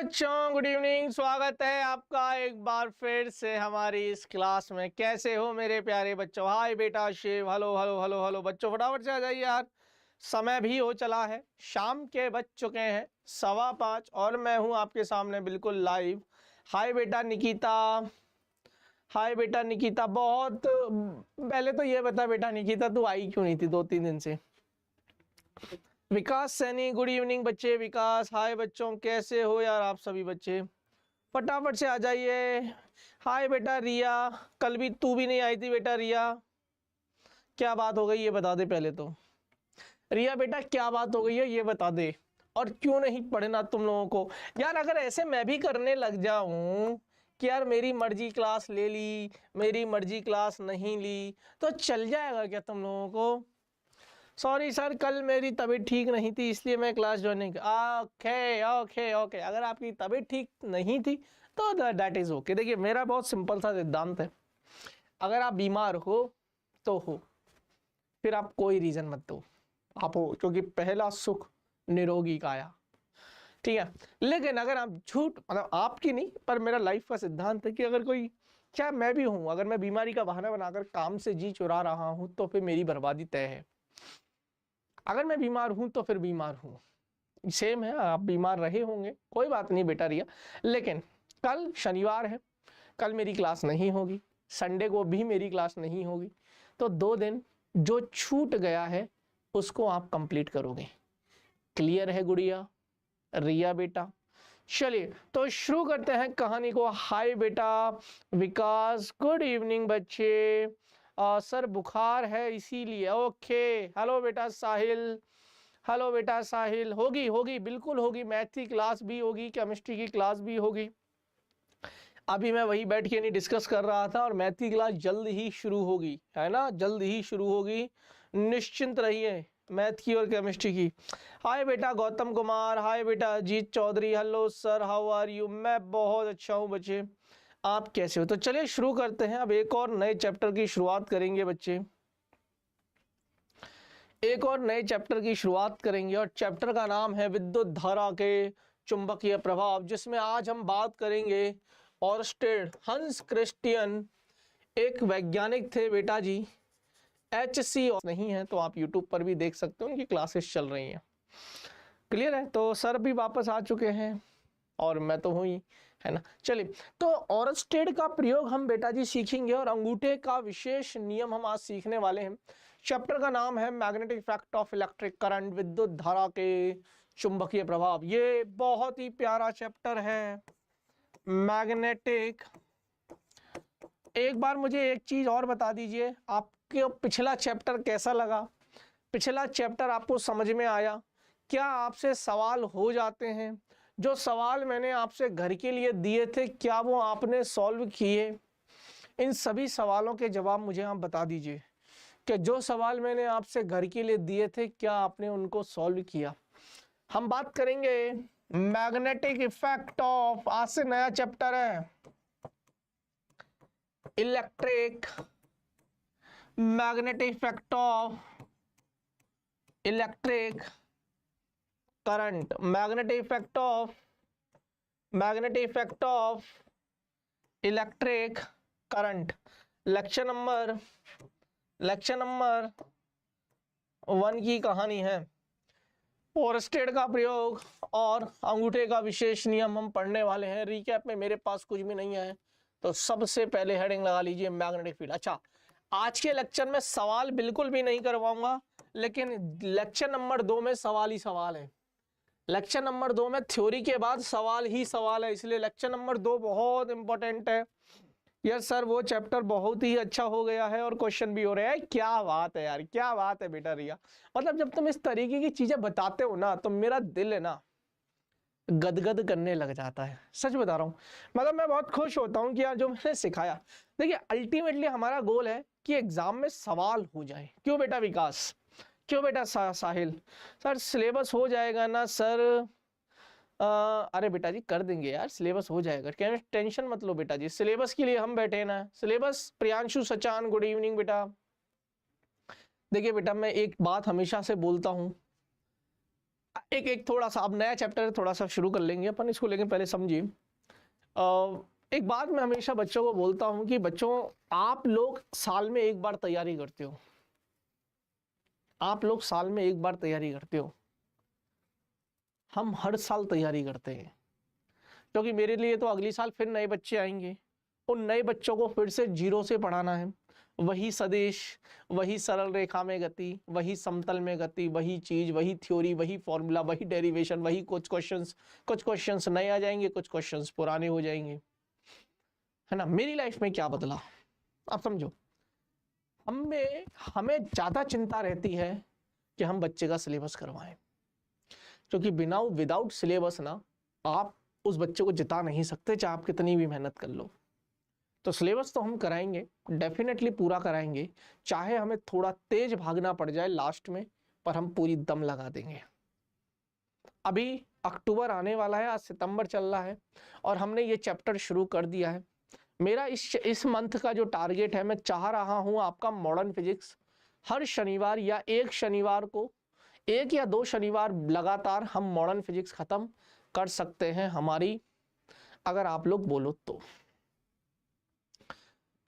बच्चों, good evening. स्वागत है आपका एक बार फिर से हमारी इस क्लास में। कैसे हो मेरे प्यारे बच्चों? हाय बेटा Shiv, hello hello hello hello. बच्चों फटाफट से आ जाइए यार, समय भी हो चला है, शाम के बज चुके हैं 5:15 और मैं हूं आपके सामने बिल्कुल लाइव। हाय बेटा निकिता, हाय बेटा निकिता। बहुत पहले तो ये बता बेटा निकिता, तू आई क्यों नहीं थी 2-3 दिन से? विकास सैनी, गुड इवनिंग बच्चे। विकास हाय बच्चों, कैसे हो यार आप सभी बच्चे? फटाफट से आ जाइए। हाय बेटा रिया, कल भी तू भी नहीं आई थी बेटा रिया, क्या बात हो गई ये बता दे पहले तो। रिया बेटा क्या बात हो गई है ये बता दे, और क्यों नहीं पढ़ना तुम लोगों को यार? अगर ऐसे मैं भी करने लग जाऊं कि यार मेरी मर्जी क्लास ले ली, मेरी मर्जी क्लास नहीं ली, तो चल जाएगा क्या तुम लोगों को? सॉरी सर, कल मेरी तबीयत ठीक नहीं थी इसलिए मैं क्लास ज्वाइन नहीं। ओके ओके ओके, अगर आपकी तबीयत ठीक नहीं थी तो दैट इज ओके। देखिए मेरा बहुत सिंपल सा सिद्धांत है, अगर आप बीमार हो तो हो, फिर आप कोई रीजन मत दो, आप हो, क्योंकि पहला सुख निरोगी काया, ठीक है। लेकिन अगर आप झूठ, मतलब आपकी नहीं पर मेरा लाइफ का सिद्धांत है कि अगर कोई, क्या मैं भी हूं, अगर मैं बीमारी का बहाना बनाकर काम से जी चुरा रहा हूं तो फिर मेरी बर्बादी तय है। अगर मैं बीमार हूं तो फिर बीमार हूं, सेम है। आप बीमार रहे होंगे, कोई बात नहीं बेटा रिया, लेकिन कल शनिवार है, कल मेरी क्लास नहीं होगी, संडे को भी मेरी क्लास नहीं होगी, तो 2 दिन जो छूट गया है उसको आप कंप्लीट करोगे। क्लियर है गुड़िया रिया बेटा? चलिए तो शुरू करते हैं कहानी को। हाय बेटा विकास, गुड इवनिंग बच्चे। सर बुखार है इसीलिए, ओके। हेलो बेटा साहिल, हेलो बेटा साहिल। होगी होगी बिल्कुल होगी, मैथ की क्लास भी होगी, केमिस्ट्री की क्लास भी होगी। अभी मैं वही बैठ के नहीं डिस्कस कर रहा था, और मैथ की क्लास जल्द ही शुरू होगी, है ना, जल्द ही शुरू होगी, निश्चिंत रहिए, मैथ की और केमिस्ट्री की। हाय बेटा गौतम कुमार, हाय बेटा Ajit Chaudhary, hello sir how are you? मैं बहुत अच्छा हूँ बच्चे, आप कैसे हो? तो चलिए शुरू करते हैं, अब एक और नए चैप्टर की शुरुआत करेंगे बच्चे, एक और नए चैप्टर की शुरुआत करेंगे, और चैप्टर का नाम है विद्युत धारा के चुंबकीय प्रभाव, जिसमें आज हम बात करेंगे ऑरस्टेड, हंस क्रिस्टियन एक वैज्ञानिक थे बेटा जी। HC नहीं है तो आप YouTube पर भी देख सकते हो, उनकी क्लासेस चल रही हैं। क्लियर है? तो सर भी वापस आ चुके हैं और मैं तो हूँ ही, है ना। चलिए तो ऑरस्टेड का प्रयोग हम बेटा जी सीखेंगे, और अंगूठे का विशेष नियम हम आज सीखने वाले हैं। चैप्टर का नाम है magnetic effect of electric current, विद्युत धारा के चुंबकीय प्रभाव। ये बहुत ही प्यारा चैप्टर है, मैग्नेटिक। एक बार मुझे एक चीज और बता दीजिए, आपके पिछला चैप्टर कैसा लगा? पिछला चैप्टर आपको समझ में आया? क्या आपसे सवाल हो जाते हैं? जो सवाल मैंने आपसे घर के लिए दिए थे, क्या वो आपने सॉल्व किए? इन सभी सवालों के जवाब मुझे आप बता दीजिए कि जो सवाल मैंने आपसे घर के लिए दिए थे, क्या आपने उनको सॉल्व किया? हम बात करेंगे मैग्नेटिक इफेक्ट ऑफ, आज से नया चैप्टर है, electric, magnetic effect of electric current, magnetic effect of electric current. Lecture number 1 की कहानी है, ऑरस्टेड का प्रयोग और अंगूठे का विशेष नियम हम पढ़ने वाले हैं। रिकैप में मेरे पास कुछ भी नहीं है, तो सबसे पहले हेडिंग लगा लीजिए मैग्नेटिक फील्ड। अच्छा, आज के लेक्चर में सवाल बिल्कुल भी नहीं करवाऊंगा, लेकिन लेक्चर नंबर 2 में सवाल ही सवाल है। लेक्चर नंबर 2 में थ्योरी के बाद सवाल ही सवाल है, इसलिए लेक्चर नंबर 2 बहुत इंपॉर्टेंट है। यस सर, वो चैप्टर बहुत ही अच्छा हो गया है और क्वेश्चन भी हो रहे हैं। क्या बात है यार, क्या बात है बेटा रिया। मतलब जब तुम इस तरीके की चीजें बताते हो ना, तो मेरा दिल है ना गदगद करने लग जाता है, सच बता रहा हूँ। मतलब मैं बहुत खुश होता हूँ कि यार जो मैंने सिखाया, देखिए अल्टीमेटली हमारा गोल है कि एग्जाम में सवाल हो जाए। क्यों बेटा विकास, क्यों बेटा साहिल? सर सिलेबस हो जाएगा ना सर? अरे बेटा जी कर देंगे यार, सिलेबस हो जाएगा, क्या टेंशन मत लो बेटा जी, सिलेबस के लिए हम बैठे ना। Syllabus, Priyanshu Sachan good evening बेटा। देखिए बेटा मैं एक बात हमेशा से बोलता हूं, एक एक थोड़ा सा, अब नया चैप्टर थोड़ा सा शुरू कर लेंगे अपन इसको, लेकिन पहले समझिए। एक बात मैं हमेशा बच्चों को बोलता हूं कि बच्चों, आप लोग साल में एक बार तैयारी करते हो, आप लोग साल में एक बार तैयारी करते हो, हम हर साल तैयारी करते हैं, क्योंकि मेरे लिए तो अगली साल फिर नए बच्चे आएंगे, उन नए बच्चों को फिर से जीरो से पढ़ाना है, वही सदिश, वही सरल रेखा में गति, वही समतल में गति, वही चीज, वही थ्योरी, वही फॉर्मूला, वही डेरिवेशन, वही कुछ क्वेश्चंस नए आ जाएंगे, कुछ क्वेश्चंस पुराने हो जाएंगे, है ना। मेरी लाइफ में क्या बदला, आप समझो। हमें हमें ज्यादा चिंता रहती है कि हम बच्चे का सिलेबस करवाएं, क्योंकि बिना विदाउट सिलेबस ना आप उस बच्चे को जिता नहीं सकते, चाहे आप कितनी भी मेहनत कर लो। तो सिलेबस तो हम कराएंगे, डेफिनेटली पूरा कराएंगे, चाहे हमें थोड़ा तेज भागना पड़ जाए लास्ट में, पर हम पूरी दम लगा देंगे। अभी अक्टूबर आने वाला है, आज सितंबर चल रहा है और हमने ये चैप्टर शुरू कर दिया है। मेरा इस मंथ का जो टारगेट है, मैं चाह रहा हूं आपका मॉडर्न फिजिक्स हर शनिवार या एक शनिवार को, एक या दो शनिवार लगातार हम मॉडर्न फिजिक्स खत्म कर सकते हैं हमारी, अगर आप लोग बोलो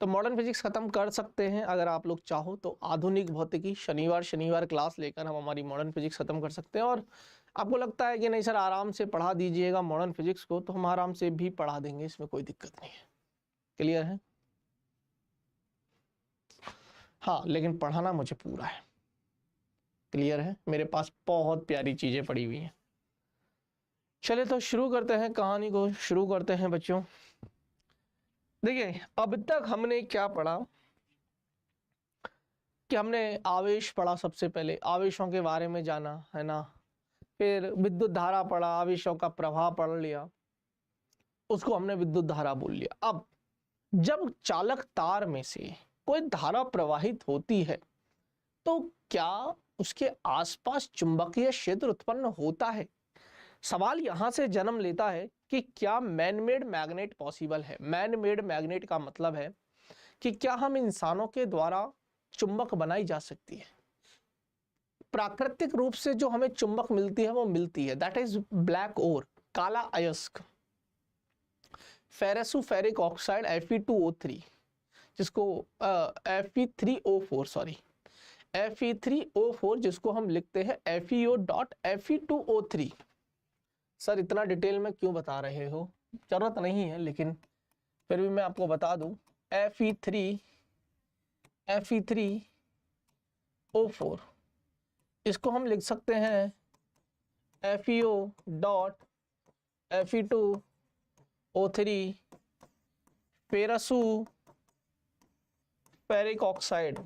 तो मॉडर्न फिजिक्स खत्म कर सकते हैं अगर आप लोग चाहो तो। आधुनिक भौतिकी शनिवार शनिवार क्लास लेकर हम हमारी मॉडर्न फिजिक्स खत्म कर सकते हैं। और आपको लगता है कि नहीं सर आराम से पढ़ा दीजिएगा मॉडर्न फिजिक्स को, तो हम आराम से भी पढ़ा देंगे, इसमें कोई दिक्कत नहीं है। क्लियर है? हाँ, लेकिन पढ़ाना मुझे पूरा है। क्लियर है? मेरे पास बहुत प्यारी चीजें पड़ी हुई हैं। चलिए तो शुरू करते हैं, कहानी को शुरू करते हैं बच्चों। देखिए अब तक हमने क्या पढ़ा कि हमने आवेश पढ़ा, सबसे पहले आवेशों के बारे में जाना, है ना। फिर विद्युत धारा पढ़ा, आवेशों का प्रभाव पढ़ लिया, उसको हमने विद्युत धारा बोल लिया। अब जब चालक तार में से कोई धारा प्रवाहित होती है तो क्या उसके आसपास चुंबकीय क्षेत्र उत्पन्न होता है? सवाल यहां से जन्म लेता है कि क्या मैन मेड मैग्नेट पॉसिबल है। मैन मेड मैग्नेट का मतलब है कि क्या हम इंसानों के द्वारा चुंबक बनाई जा सकती है। प्राकृतिक रूप से जो हमें चुंबक मिलती है वो मिलती है, दैट इज ब्लैक ओर, काला अयस्क, फेरेसुफेरिक ऑक्साइड Fe2O3, जिसको Fe3O4 सॉरी Fe3O4, जिसको हम लिखते हैं FeO.Fe2O3। सर इतना डिटेल में क्यों बता रहे हो, जरूरत नहीं है, लेकिन फिर भी मैं आपको बता दूं। Fe3O4 इसको हम लिख सकते हैं FeO.Fe2O3 फेरेसुफेरिक ऑक्साइड।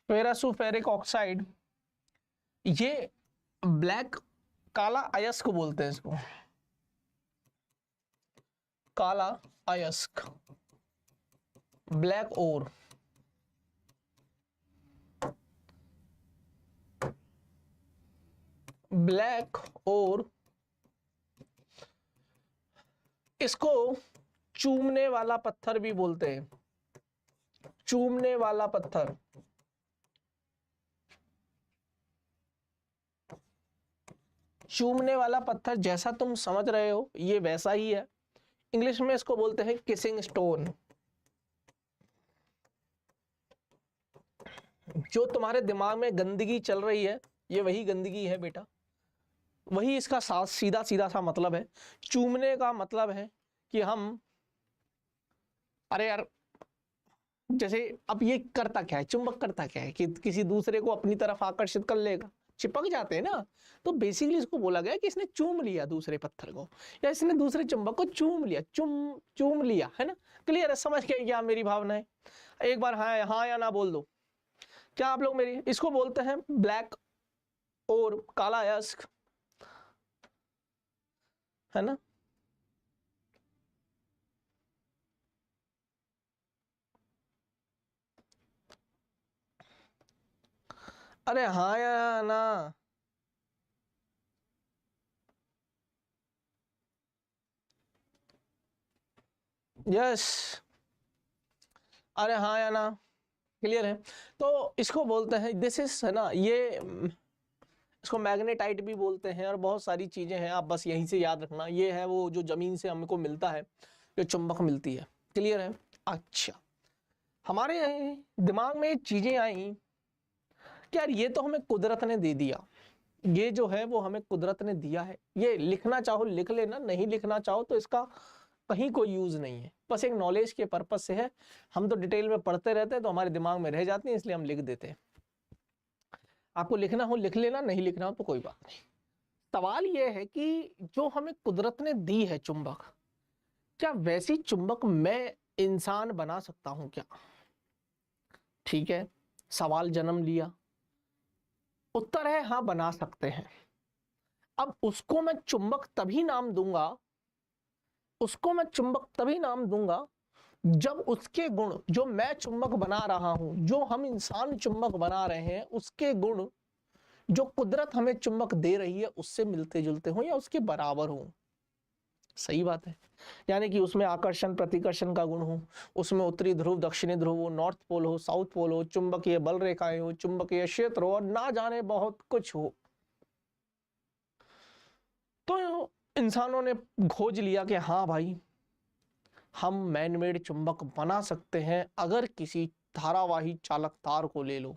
फेरेसुफेरिक ऑक्साइड, ये ब्लैक, काला अयस्क बोलते हैं इसको, काला अयस्क, ब्लैक ओर। ब्लैक ओर, इसको चूमने वाला पत्थर भी बोलते हैं, चूमने वाला पत्थर। चूमने वाला पत्थर जैसा तुम समझ रहे हो ये वैसा ही है। इंग्लिश में इसको बोलते हैं किसिंग स्टोन। जो तुम्हारे दिमाग में गंदगी चल रही है ये वही गंदगी है बेटा, वही इसका सीधा सीधा सा मतलब है। चूमने का मतलब है कि हम, अरे यार जैसे अब ये करता क्या है, चुंबक करता क्या है कि किसी दूसरे को अपनी तरफ आकर्षित कर लेगा, चिपक जाते हैं ना। तो बेसिकली इसको बोला गया कि इसने चूम लिया दूसरे पत्थर को, या इसने दूसरे चुंबक को चूम लिया, चूम लिया, है ना। क्लियर है? समझ गए क्या मेरी भावना है? एक बार हाँ हाँ या ना बोल दो। क्या आप लोग मेरी, इसको बोलते हैं ब्लैक और काला अयस्क, है ना। अरे हाँ या ना। यस, अरे हाँ या ना, क्लियर है। तो इसको बोलते हैं, दिस इज है ना, ये इसको मैग्नेटाइट भी बोलते हैं और बहुत सारी चीजें हैं, आप बस यहीं से याद रखना। ये है वो जो जमीन से हमको मिलता है, जो चुंबक मिलती है, क्लियर है। अच्छा, हमारे दिमाग में चीजें आई कि यार ये तो हमें कुदरत ने दे दिया, ये जो है वो हमें कुदरत ने दिया है, ये लिखना चाहो लिख लेना, नहीं लिखना चाहो तो इसका कहीं कोई यूज नहीं है, बस एक नॉलेज के पर्पज से है। हम तो डिटेल में पढ़ते रहते हैं तो हमारे दिमाग में रह जाते हैं, इसलिए हम लिख देते हैं। आपको लिखना हो लिख लेना, नहीं लिखना हो तो कोई बात नहीं। सवाल यह है कि जो हमें कुदरत ने दी है चुंबक, क्या वैसी चुंबक मैं इंसान बना सकता हूं क्या? ठीक है, सवाल जन्म लिया। उत्तर है हाँ, बना सकते हैं। अब उसको मैं चुंबक तभी नाम दूंगा, उसको मैं चुंबक तभी नाम दूंगा जब उसके गुण, जो मैं चुंबक बना रहा हूं, जो हम इंसान चुंबक बना रहे हैं, उसके गुण जो कुदरत हमें चुंबक दे रही है उससे मिलते जुलते हो या उसके बराबर हो। सही बात है, यानी कि उसमें आकर्षण प्रतिकर्षण का गुण हो, उसमें उत्तरी ध्रुव दक्षिणी ध्रुव हो, नॉर्थ पोल हो, साउथ पोल हो, चुंबकीय बल रेखाएं हो, चुंबकीय क्षेत्र हो और ना जाने बहुत कुछ हो। तो इंसानों ने खोज लिया कि हाँ भाई, हम मैनमेड चुंबक बना सकते हैं। अगर किसी धारावाही चालक तार को ले लो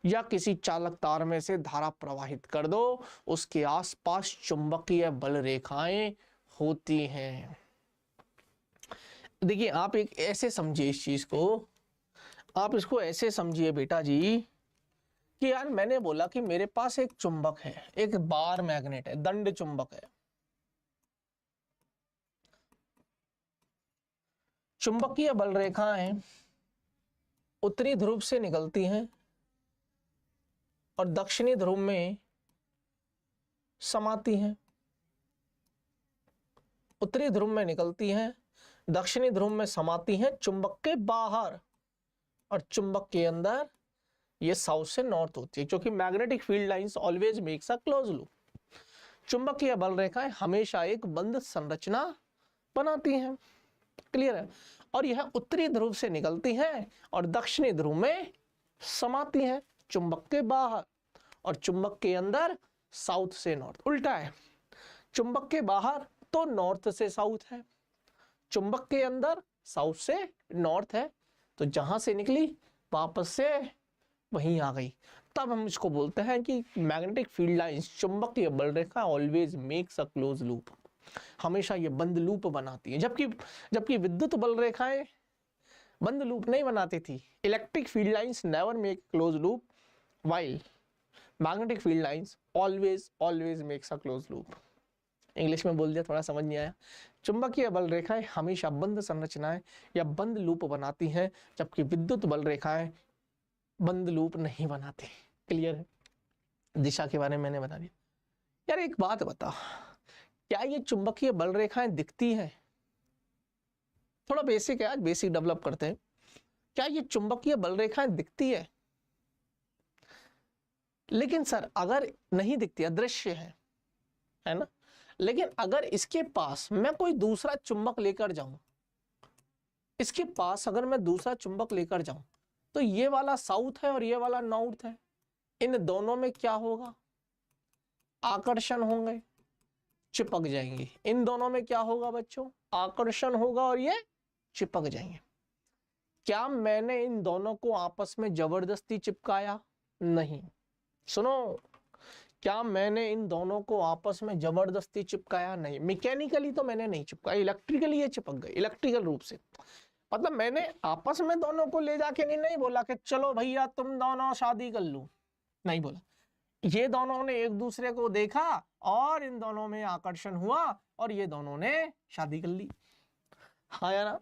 या किसी चालक तार में से धारा प्रवाहित कर दो, उसके आसपास चुंबकीय बल रेखाएं होती हैं। देखिए, आप एक ऐसे समझिए इस चीज को, आप इसको ऐसे समझिए बेटा जी कि यार मैंने बोला कि मेरे पास एक चुंबक है, एक बार मैग्नेट है, दंड चुंबक है। चुंबकीय बल रेखाएं उत्तरी ध्रुव से निकलती हैं और दक्षिणी ध्रुव में समाती हैं। उत्तरी ध्रुव में निकलती हैं, दक्षिणी ध्रुव में समाती हैं चुंबक के बाहर, और चुंबक के अंदर ये साउथ से नॉर्थ होती है, क्योंकि magnetic field lines always makes a close loop. चुंबकीय बल रेखाएं हमेशा एक बंद संरचना बनाती हैं, क्लियर है। और यह उत्तरी ध्रुव से निकलती हैं और दक्षिणी ध्रुव में समाती हैं चुंबक के बाहर, और चुंबक के अंदर साउथ से नॉर्थ। उल्टा है, चुंबक के बाहर तो नॉर्थ से साउथ है, चुंबक के अंदर साउथ से नॉर्थ है। तो जहां से निकली वापस से वहीं आ गई। तब हम इसको बोलते हैं कि मैग्नेटिक फील्ड लाइंस, चुंबकीय बल रेखा always makes a close loop, हमेशा ये बंद लूप बनाती है। जबकि विद्युत बल रेखाएं बंद लूप नहीं बनाती थी। Electric field lines never make close loop, while magnetic field lines always makes a close loop. English में बोल दिया, थोड़ा समझ नहीं आया। चुंबकीय बल रेखाएं हमेशा बंद संरचनाएं या बंद लूप बनाती हैं, जबकि विद्युत बल रेखाएं बंद लूप नहीं बनाती। क्लियर है? दिशा के बारे में मैंने बता दिया। यार एक बात बता, क्या ये चुंबकीय बल रेखाएं दिखती हैं? थोड़ा बेसिक है, आज बेसिक डेवलप करते हैं। क्या ये चुंबकीय बल रेखाएं दिखती है? लेकिन सर अगर नहीं दिखती, अदृश्य है ना, लेकिन अगर इसके पास मैं कोई दूसरा चुंबक लेकर जाऊं, इसके पास अगर मैं दूसरा चुंबक लेकर जाऊं, तो ये वाला साउथ है और ये वाला नॉर्थ है, इन दोनों में क्या होगा? आकर्षण होंगे, चिपक जाएंगे। इन दोनों में क्या होगा बच्चों? आकर्षण होगा और ये चिपक जाएंगे। क्या मैंने इन दोनों को आपस में जबरदस्ती चिपकाया? नहीं। सुनो, क्या मैंने इन दोनों को आपस में जबरदस्ती चिपकाया? नहीं। मैकेनिकली तो मैंने नहीं चिपकाया, इलेक्ट्रिकली ये चिपक गए, इलेक्ट्रिकल रूप से। मतलब मैंने आपस में दोनों को ले जाके नहीं बोला कि चलो भैया तुम दोनों शादी कर लो, नहीं बोला। ये दोनों ने एक दूसरे को देखा और इन दोनों में आकर्षण हुआ और ये दोनों ने शादी कर ली। हाँ या ना?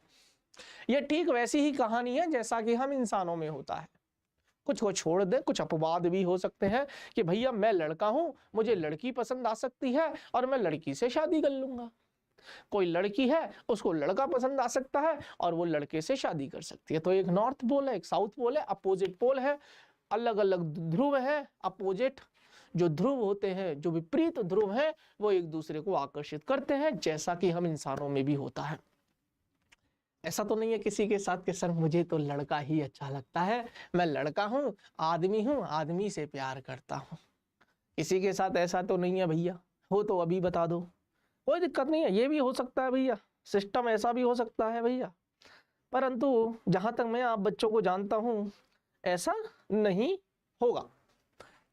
ये ठीक वैसी ही कहानी है जैसा कि हम इंसानों में होता है। कुछ को छोड़ दे, कुछ अपवाद भी हो सकते हैं कि भैया मैं लड़का हूं, मुझे लड़की पसंद आ सकती है और मैं लड़की से शादी कर लूंगा। कोई लड़की है, उसको लड़का पसंद आ सकता है और वो लड़के से शादी कर सकती है। तो एक नॉर्थ पोल है, एक साउथ पोल है, अपोजिट पोल है, अलग अलग ध्रुव है। अपोजिट जो ध्रुव होते हैं, जो विपरीत ध्रुव है, वो एक दूसरे को आकर्षित करते हैं, जैसा कि हम इंसानों में भी होता है। ऐसा तो नहीं है किसी के साथ कि सर मुझे तो लड़का ही अच्छा लगता है, मैं लड़का हूँ, आदमी से प्यार करता हूँ। किसी के साथ ऐसा तो नहीं है भैया, हो तो अभी बता दो, कोई दिक्कत नहीं है, ये भी हो सकता है भैया, सिस्टम ऐसा भी हो सकता है भैया। परंतु जहां तक मैं आप बच्चों को जानता हूं ऐसा नहीं होगा।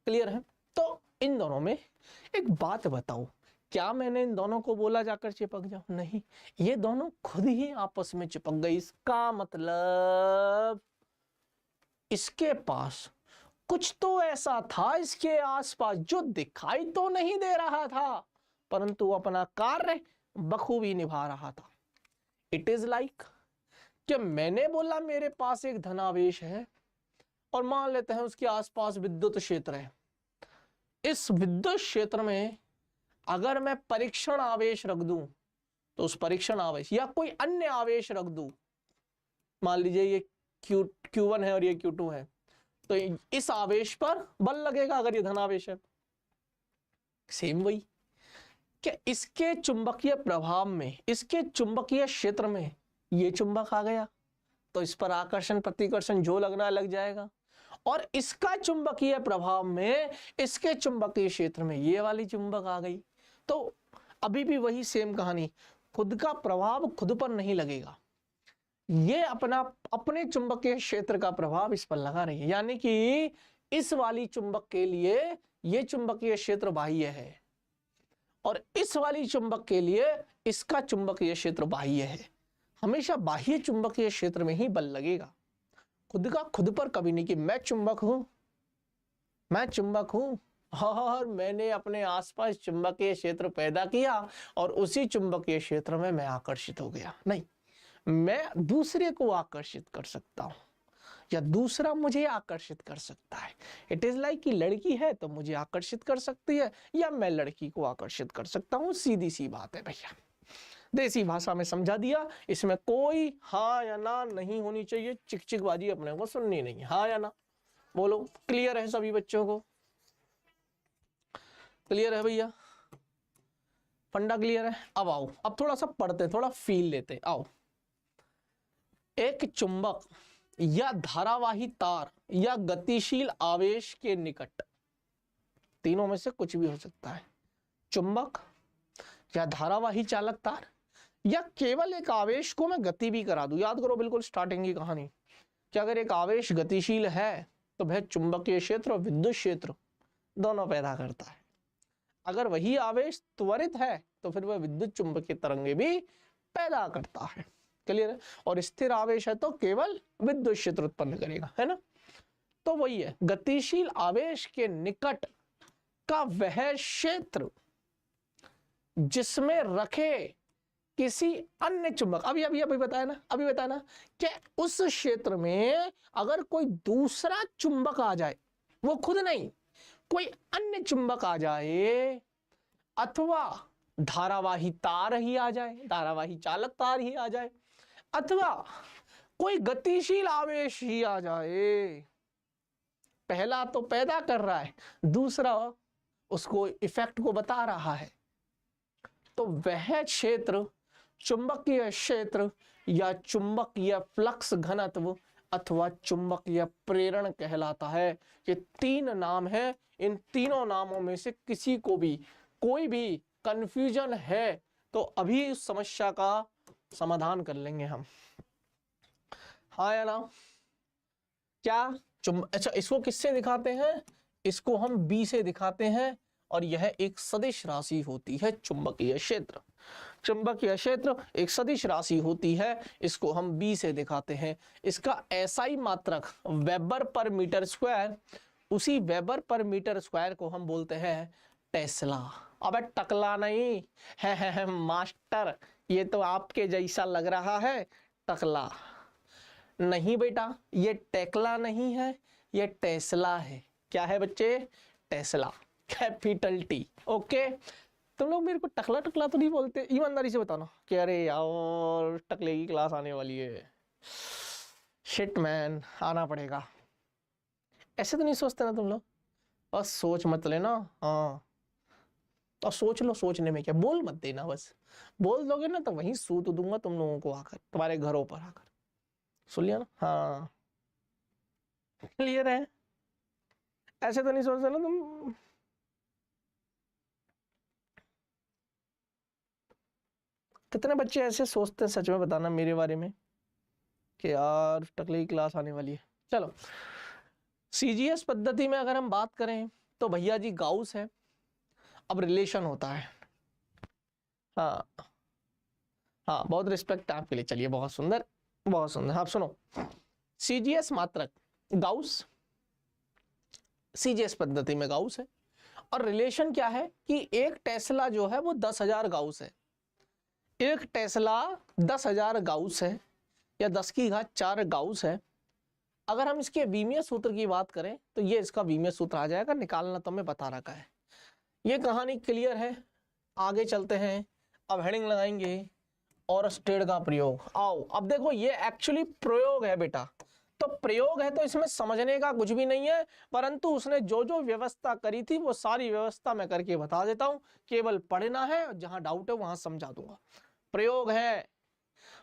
क्लियर है? तो इन दोनों में एक बात बताओ, क्या मैंने इन दोनों को बोला जाकर चिपक जाओ? नहीं, ये दोनों खुद ही आपस में चिपक गई। इसका मतलब इसके पास कुछ तो ऐसा था इसके आसपास जो दिखाई तो नहीं दे रहा था, परंतु अपना कार्य बखूबी निभा रहा था। इट इज लाइक कि मैंने बोला मेरे पास एक धनावेश है और मान लेते हैं उसके आसपास विद्युत क्षेत्र है। इस विद्युत क्षेत्र में अगर मैं परीक्षण आवेश रख दूं तो उस परीक्षण आवेश या कोई अन्य आवेश रख दूं, मान लीजिए ये Q1 है और ये Q2 है, तो इस आवेश पर बल लगेगा अगर ये धनावेश है। सेम वही कि इसके चुंबकीय प्रभाव में, इसके चुंबकीय क्षेत्र में ये चुंबक आ गया तो इस पर आकर्षण प्रतिकर्षण जो लगना लग जाएगा, और इसका चुंबकीय प्रभाव में इसके चुंबकीय क्षेत्र में ये वाली चुंबक आ गई। तो अभी भी वही सेम कहानी, खुद का प्रभाव खुद पर नहीं लगेगा, ये अपने चुंबकीय क्षेत्र का प्रभाव इस पर लगा रही है। यानी कि इस वाली चुंबक के लिए ये चुंबकीय क्षेत्र बाह्य है और इस वाली चुंबक के लिए इसका चुंबकीय क्षेत्र बाह्य है। हमेशा बाह्य चुंबकीय क्षेत्र में ही बल लगेगा, खुद का खुद पर कभी नहीं कि मैं चुंबक हूं और मैंने अपने आसपास चुंबकीय क्षेत्र पैदा किया और उसी चुंबकीय क्षेत्र में मैं आकर्षित हो गया। नहीं, मैं दूसरे को आकर्षित कर सकता हूं या दूसरा मुझे आकर्षित कर सकता है। इट इज लाइक कि लड़की है तो मुझे आकर्षित कर सकती है या मैं लड़की को आकर्षित कर सकता हूं। सीधी सी बात है भैया, देसी भाषा में समझा दिया, इसमें कोई हाँ या ना नहीं होनी चाहिए, चिकचिकबाजी अपने को सुननी नहीं। हाँ या ना बोलो। क्लियर है सभी बच्चों को? क्लियर है भैया? फंडा क्लियर है? अब आओ, अब थोड़ा सा पढ़ते, थोड़ा फील लेते। आओ, एक चुंबक या धारावाही तार या गतिशील आवेश के निकट, तीनों में से कुछ भी हो सकता है, चुंबक या धारावाही चालक तार या केवल एक आवेश को मैं गति भी करा दूं। याद करो बिल्कुल स्टार्टिंग की कहानी कि अगर एक आवेश गतिशील है तो वह चुंबकीय क्षेत्र और विद्युत क्षेत्र दोनों पैदा करता है। अगर वही आवेश त्वरित है तो फिर वह विद्युत चुंबकीय तरंगे भी पैदा करता है। क्लियर है? और स्थिर आवेश है तो केवल विद्युत क्षेत्र उत्पन्न करेगा, है ना? तो वही है, गतिशील आवेश के निकट का वह क्षेत्र जिसमें रखे किसी अन्य चुंबक, अभी बताया ना कि उस क्षेत्र में अगर कोई दूसरा चुंबक आ जाए, वो खुद नहीं, कोई अन्य चुंबक आ जाए अथवा धारावाही तार ही आ जाए, धारावाही चालक तार ही आ जाए, अथवा कोई गतिशील आवेश ही आ जाए। पहला तो पैदा कर रहा है, दूसरा उसको इफेक्ट को बता रहा है, तो वह क्षेत्र चुंबकीय क्षेत्र या चुंबकीय फ्लक्स घनत्व अथवा चुंबकीय प्रेरण कहलाता है। ये तीन नाम है, इन तीनों नामों में से किसी को भी कोई भी कंफ्यूजन है तो अभी इस समस्या का समाधान कर लेंगे हम। हाँ या ना? क्या अच्छा, इसको किससे दिखाते हैं? इसको हम बी से दिखाते हैं और यह एक सदिश राशि होती है चुंबकीय क्षेत्र। चुंबकीय क्षेत्र एक सदिश राशि होती है, इसको हम बी से दिखाते हैं। इसका एसआई मात्रक वेबर पर मीटर स्क्वायर, उसी वेबर पर मीटर स्क्वायर को हम बोलते हैं टेस्ला। अबे टकला नहीं है मास्टर, ये तो आपके जैसा लग रहा है, टकला नहीं बेटा, ये टेक्ला नहीं है, ये टेस्ला है। क्या है बच्चे? Tesla, capital T. ओके, तुम लोग मेरे को टकला टकला तो नहीं बोलते? ईमानदारी से बताना कि अरे यार टकले की क्लास आने वाली है, शिट मैन आना पड़ेगा। ऐसे तो नहीं सोचते ना तुम लोग? बस सोच मत लेना। हाँ, और सोच लो, सोचने में क्या, बोल मत देना, बस बोल दोगे ना तो वहीं सूत दूंगा तुम लोगों को आकर, तुम्हारे घरों पर आकर। सुन लिया ना? हाँ क्लियर है? ऐसे तो नहीं सोच रहे ना तुम? कितने बच्चे ऐसे सोचते हैं सच में बताना मेरे बारे में कि यार टकली की क्लास आने वाली है। चलो, सीजीएस पद्धति में अगर हम बात करें तो भैया जी गाउस है, अब रिलेशन होता है। हाँ हाँ, बहुत रिस्पेक्ट आपके लिए, चलिए बहुत सुंदर, बहुत सुंदर। आप सुनो, सीजीएस मात्रक गाउस, सीजीएस पद्धति में गाउस है, और रिलेशन क्या है कि एक टेस्ला जो है वो 10,000 गाउस है। एक टेस्ला 10,000 गाउस है, या 10 की घात 4 गाउस है। अगर हम इसके विमीय सूत्र की बात करें तो ये इसका विमीय सूत्र आ जाएगा, निकालना तो मैं बता रखा है। ये कहानी क्लियर है, आगे चलते हैं। अब हेडिंग लगाएंगे ओरस्टेड का प्रयोग। आओ अब देखो, ये एक्चुअली प्रयोग है बेटा, तो प्रयोग है तो इसमें समझने का कुछ भी नहीं है, परंतु उसने जो जो व्यवस्था करी थी वो सारी व्यवस्था मैं करके बता देता हूं, केवल पढ़ना है, जहां डाउट है वहां समझा दूंगा। प्रयोग है,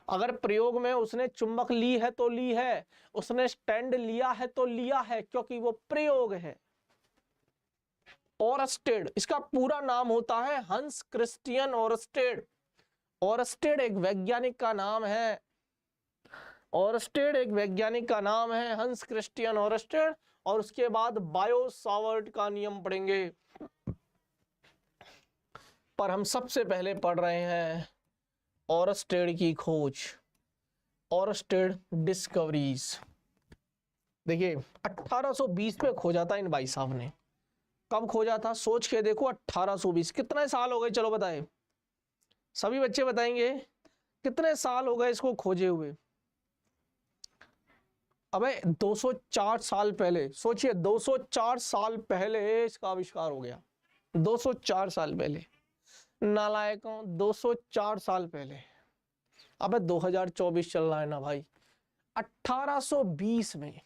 अगर प्रयोग में उसने चुंबक ली है तो ली है, उसने स्टैंड लिया है तो लिया है, क्योंकि वो प्रयोग है। ओरस्टेड, इसका पूरा नाम होता है हंस क्रिस्टियन ओरस्टेड। ओरस्टेड एक वैज्ञानिक का नाम है, ओरस्टेड एक वैज्ञानिक का नाम है, हंस क्रिस्टियन ओरस्टेड। और उसके बाद बायो सावर्ट का नियम पढ़ेंगे, पर हम सबसे पहले पढ़ रहे हैं ओरस्टेड की खोज, ओरस्टेड डिस्कवरीज। देखिए 1820 में खोजा था इन भाई साहब ने। कब खोजा था सोच के देखो, 1820, कितने साल हो गए, चलो बताए, सभी बच्चे बताएंगे कितने साल हो गए इसको खोजे हुए। अबे 204 साल पहले, सोचिए 204 साल पहले इसका आविष्कार हो गया, 204 साल पहले। नालायकों, 204 साल पहले। अबे 2024 चल रहा है ना भाई। 1820 में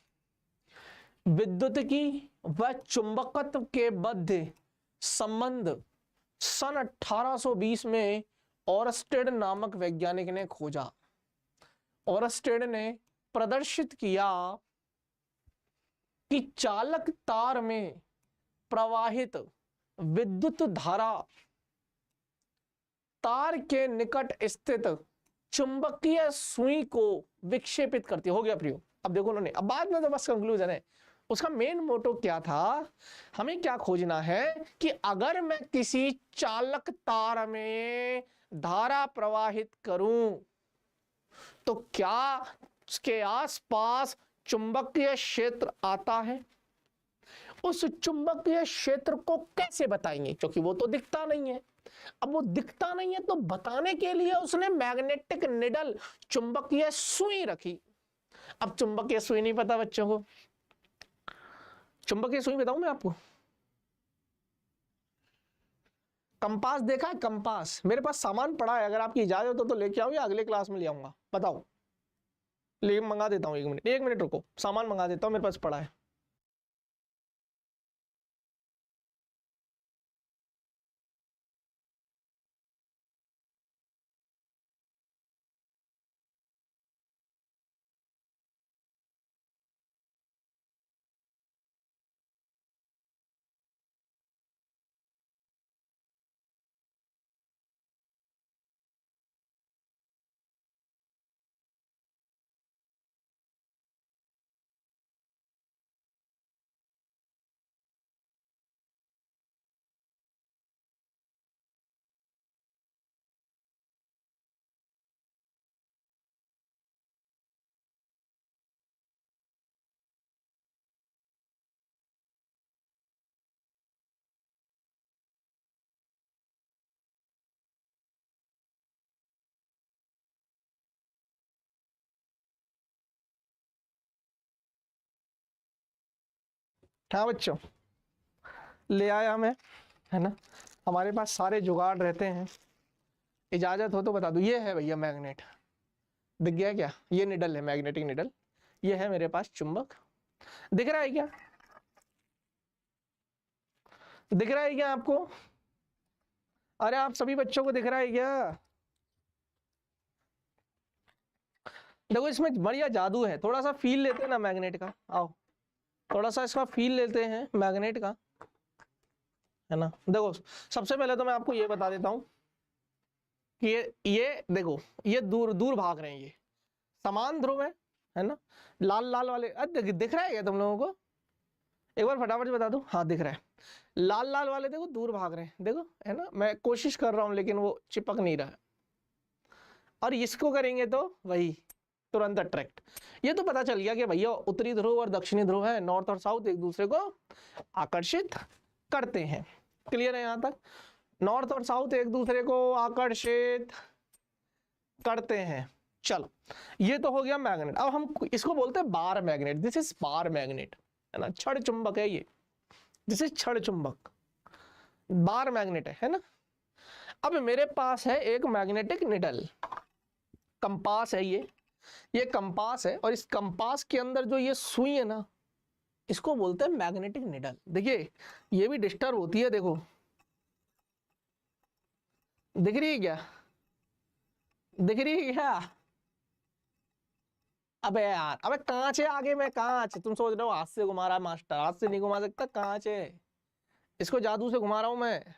विद्युतिकी व चुंबकत्व के मध्य संबंध सन 1820 में ओरस्टेड नामक वैज्ञानिक ने खोजा। ओरस्टेड ने प्रदर्शित किया कि चालक तार में प्रवाहित विद्युत धारा तार के निकट स्थित चुंबकीय सुई को विक्षेपित करती। हो गया प्रयोग। अब देखो उन्होंने, अब बाद में तो बस कंक्लूजन है। उसका मेन मोटो क्या था, हमें क्या खोजना है कि अगर मैं किसी चालक तार में धारा प्रवाहित करूं तो क्या उसके आसपास चुंबकीय क्षेत्र आता है। उस चुंबकीय क्षेत्र को कैसे बताएंगे, क्योंकि वो तो दिखता नहीं है। अब वो दिखता नहीं है तो बताने के लिए उसने मैग्नेटिक निडल, चुंबकीय सुई रखी। अब चुंबकीय सुई नहीं पता बच्चों को, चुंबकीय सुई बताऊं मैं आपको। कंपास देखा है, कंपास मेरे पास सामान पड़ा है, अगर आपकी इजाजत हो तो लेके आओ या अगले क्लास में ले आऊंगा, बताओ। ले मंगा देता हूँ, 1 मिनट रुको, सामान मंगा देता हूँ, मेरे पास पड़ा है। हाँ बच्चों, ले आया मैं, है ना, हमारे पास सारे जुगाड़ रहते हैं। इजाजत हो तो बता दो। ये है भैया मैग्नेट, दिख गया क्या, ये निडल है, मैग्नेटिक निडल। ये है मेरे पास चुंबक, दिख रहा है क्या, दिख रहा है क्या आपको। अरे आप सभी बच्चों को दिख रहा है क्या? देखो इसमें बढ़िया जादू है, थोड़ा सा फील लेते हैं ना मैग्नेट का, आओ थोड़ा सा इसका फील लेते हैं मैग्नेट का, है ना। देखो सबसे पहले तो मैं आपको ये बता देता हूँ कि ये देखो, ये दूर दूर भाग रहे हैं, ये समान ध्रुव है ना। लाल लाल वाले दिख रहा है क्या तुम लोगों को? एक बार फटाफट से बता दो, हाँ दिख रहा है। लाल लाल वाले देखो दूर भाग रहे हैं, देखो है ना, मैं कोशिश कर रहा हूँ लेकिन वो चिपक नहीं रहा है। और इसको करेंगे तो वही तुरंत अट्रैक्ट। ये तो पता चल गया कि भैया उत्तरी ध्रुव और दक्षिणी ध्रुव है, नॉर्थ और साउथ एक दूसरे को आकर्षित करते हैं। क्लियर है यहाँ तक? नॉर्थ और साउथ एक दूसरे को आकर्षित करते हैं। चलो ये तो हो गया मैग्नेट। अब हम इसको बोलते हैं bar magnet, this is bar magnet, है ना, छड़ चुंबक है ये, दिस इज छड़ चुंबक, बार मैग्नेट है ना। अब मेरे पास है एक मैग्नेटिक निडल, कंपास है ये कंपास है, और इस कंपास के अंदर जो ये सुई है ना, इसको बोलते हैं मैग्नेटिक निडल। देखिए ये भी डिस्टर्ब होती है, देखो दिख रही है क्या? दिख रही है क्या? अबे यार, अबे कांच है आगे में, कांच। तुम सोच रहे हो हाथ से घुमा रहा है मास्टर, हाथ से नहीं घुमा सकता, कांच है, इसको जादू से घुमा रहा हूं मैं।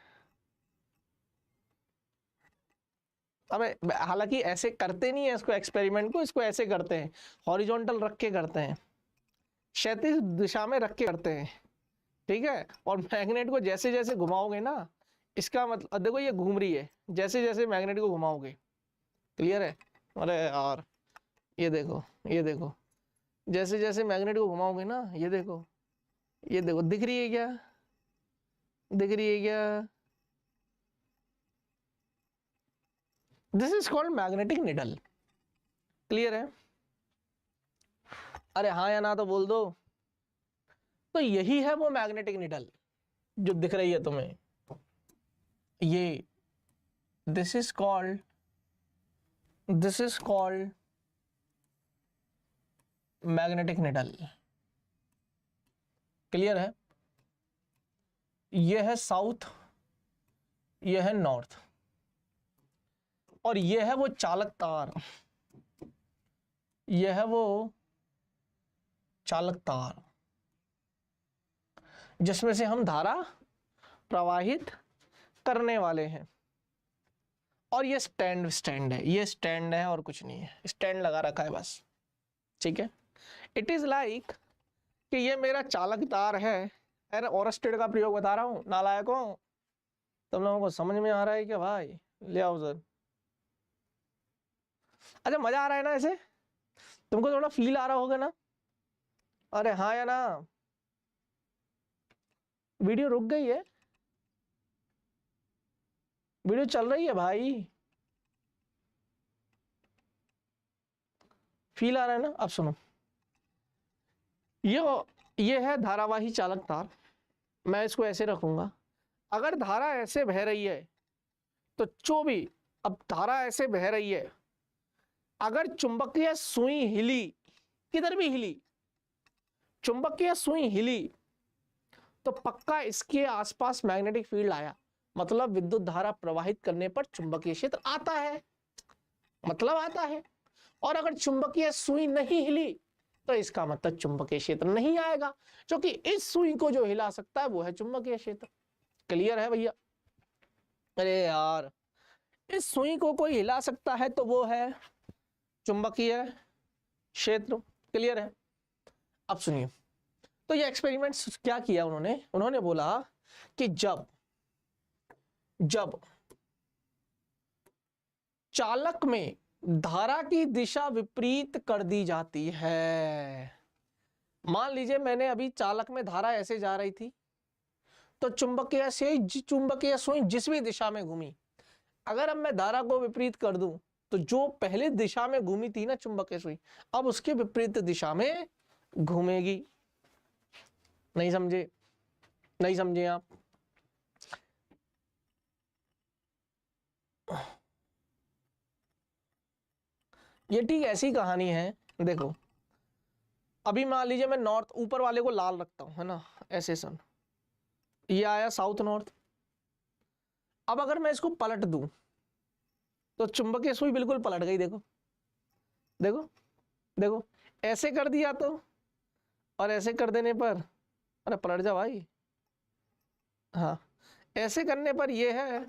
अबे हालांकि ऐसे करते नहीं है इसको, एक्सपेरिमेंट को, इसको ऐसे करते हैं, हॉरिजॉन्टल रख के करते हैं, क्षैतिज दिशा में रख के करते हैं, ठीक है। और मैग्नेट को जैसे जैसे घुमाओगे ना, इसका मतलब देखो ये घूम रही है, जैसे जैसे मैग्नेट को घुमाओगे, क्लियर है? अरे यार ये देखो जैसे जैसे मैग्नेट को घुमाओगे ना, ये देखो दिख रही है क्या? दिख रही है क्या? This is called magnetic needle. Clear है? अरे हाँ या ना तो बोल दो। तो यही है वो मैग्नेटिक निडल जो दिख रही है तुम्हें, ये this is called magnetic needle. Clear है? ये है साउथ, ये है नॉर्थ, और ये है वो चालक तार, ये है वो चालक तार जिसमें से हम धारा प्रवाहित करने वाले हैं। और ये स्टैंड है, ये स्टैंड है और कुछ नहीं है, स्टैंड लगा रखा है बस, ठीक है। इट इज लाइक कि ये मेरा चालक तार है। अरे ओरस्टेड का प्रयोग बता रहा हूँ नालायकों, तुम लोगों को समझ में आ रहा है क्या भाई? ले आओ सर। अच्छा मजा आ रहा है ना ऐसे? तुमको थोड़ा फील आ रहा होगा ना? अरे हाँ या ना? वीडियो रुक गई है? वीडियो चल रही है भाई? फील आ रहा है ना? अब सुनो, ये है धारावाही चालक तार। मैं इसको ऐसे रखूंगा, अगर धारा ऐसे बह रही है तो जो भी, अब धारा ऐसे बह रही है, अगर चुंबकीय सुई हिली, किधर भी हिली, चुंबकीय सुई हिली, तो पक्का इसके आसपास मैग्नेटिक फील्ड आया, मतलब विद्युत धारा प्रवाहित करने पर चुंबकीय क्षेत्र आता है, मतलब आता है। और अगर चुंबकीय सुई नहीं हिली तो इसका मतलब चुंबकीय क्षेत्र नहीं आएगा, क्योंकि इस सुई को जो हिला सकता है वो है चुंबकीय क्षेत्र। क्लियर है भैया? अरे यार, इस सुई को कोई हिला सकता है तो वो है चुंबकीय क्षेत्र। क्लियर है? अब सुनिए, तो ये एक्सपेरिमेंट क्या किया उन्होंने बोला कि जब चालक में धारा की दिशा विपरीत कर दी जाती है, मान लीजिए मैंने अभी चालक में धारा ऐसे जा रही थी, तो चुंबकीय सुई जिस भी दिशा में घूमी, अगर अब मैं धारा को विपरीत कर दूं तो जो पहले दिशा में घूमी थी ना चुंबकीय सुई, अब उसके विपरीत दिशा में घूमेगी। नहीं समझे? नहीं समझे आप? ये ठीक ऐसी कहानी है। देखो अभी मान लीजिए मैं नॉर्थ ऊपर वाले को लाल रखता हूं, है ना, ऐसे सन, ये आया साउथ नॉर्थ। अब अगर मैं इसको पलट दूं तो चुंबकीय सुई बिल्कुल पलट गई। देखो देखो देखो, ऐसे कर दिया तो, और ऐसे कर देने पर, अरे पलट जा भाई, हाँ ऐसे करने पर ये है,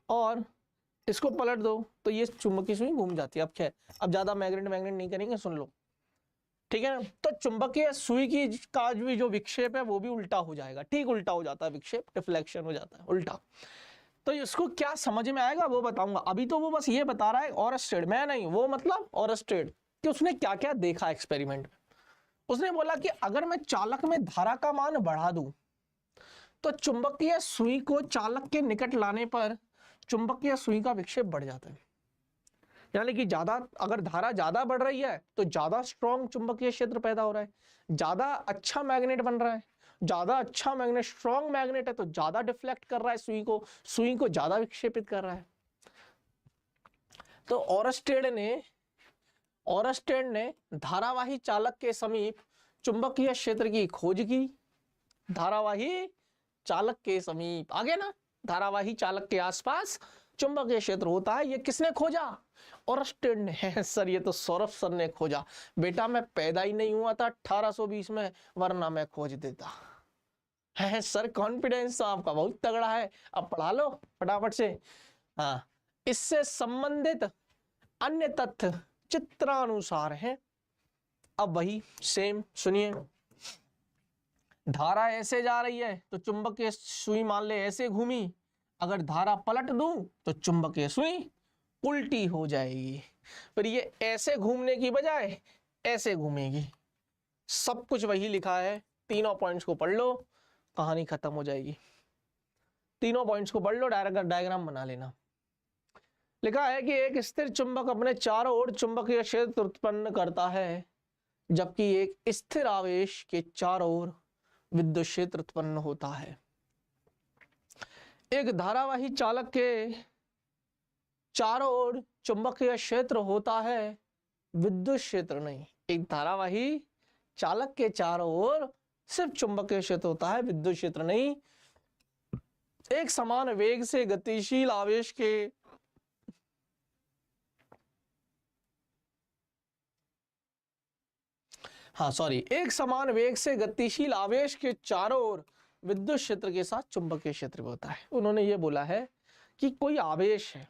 और इसको पलट दो तो ये चुंबकीय सुई घूम जाती है। अब क्या है, अब ज्यादा मैग्नेट मैग्नेट नहीं करेंगे, सुन लो, ठीक है ना। तो चुंबकीय सुई की का भी जो विक्षेप है वो भी उल्टा हो जाएगा, ठीक उल्टा हो जाता है विक्षेप, डिफ्लेक्शन हो जाता है उल्टा। तो इसको क्या समझ में आएगा वो बताऊंगा। अभी तो वो बस ये बता रहा है ऑरस्टेड, मैं नहीं, वो मतलब ऑरस्टेड, कि उसने क्या क्या देखा एक्सपेरिमेंट में। उसने बोला कि अगर मैं चालक में धारा का मान बढ़ा दूं तो चुंबकीय सुई को चालक के निकट लाने पर चुंबकीय सुई का विक्षेप बढ़ जाता है। यानी कि ज्यादा, अगर धारा ज्यादा बढ़ रही है तो ज्यादा स्ट्रॉन्ग चुंबकीय क्षेत्र पैदा हो रहा है, ज्यादा अच्छा मैग्नेट बन रहा है, ज्यादा अच्छा मैग्नेट, स्ट्रॉन्ग मैग्नेट है तो ज्यादा डिफ्लेक्ट कर रहा है सुई को ज्यादा विक्षेपित कर रहा है। तो ऑरस्टेड ने धारावाही चालक के समीप चुंबकीय क्षेत्र की खोज की। धारावाही चालक के समीप, आगे ना, धारावाही चालक के आसपास चुंबकीय क्षेत्र होता है, ये किसने खोजा? ऑरस्टेड ने। सर ये तो सौरभ सर ने खोजा। बेटा मैं पैदा ही नहीं हुआ था 1820 में, वरना मैं खोज देता। है सर, कॉन्फिडेंस तो आपका बहुत तगड़ा है, अब पढ़ा लो फटाफट से। हाँ, इससे संबंधित अन्य तथ्य चित्रानुसार है। अब वही सेम सुनिए, धारा ऐसे जा रही है तो चुंबकीय सुई मान ले ऐसे घूमी, अगर धारा पलट दूं तो चुंबकीय सुई उल्टी हो जाएगी, फिर ये ऐसे घूमने की बजाय ऐसे घूमेगी। सब कुछ वही लिखा है, तीनों पॉइंट्स को पढ़ लो, कहानी खत्म हो जाएगी। तीनों पॉइंट्स को पढ़ लो, डायग्राम बना लेना। लिखा है कि एक स्थिर चुंबक अपने चारों ओर चुंबकीय क्षेत्र उत्पन्न करता है, जबकि एक स्थिर आवेश के चारों ओर विद्युत क्षेत्र उत्पन्न होता है। एक धारावाही चालक के चारों ओर चुंबकीय क्षेत्र होता है, विद्युत क्षेत्र नहीं। एक धारावाही चालक के चारों ओर सिर्फ चुंबकीय क्षेत्र होता है, विद्युत क्षेत्र नहीं। एक समान वेग से गतिशील आवेश के एक समान वेग से गतिशील आवेश के चारों ओर विद्युत क्षेत्र के साथ चुंबकीय क्षेत्र भी होता है। उन्होंने ये बोला है कि कोई आवेश है,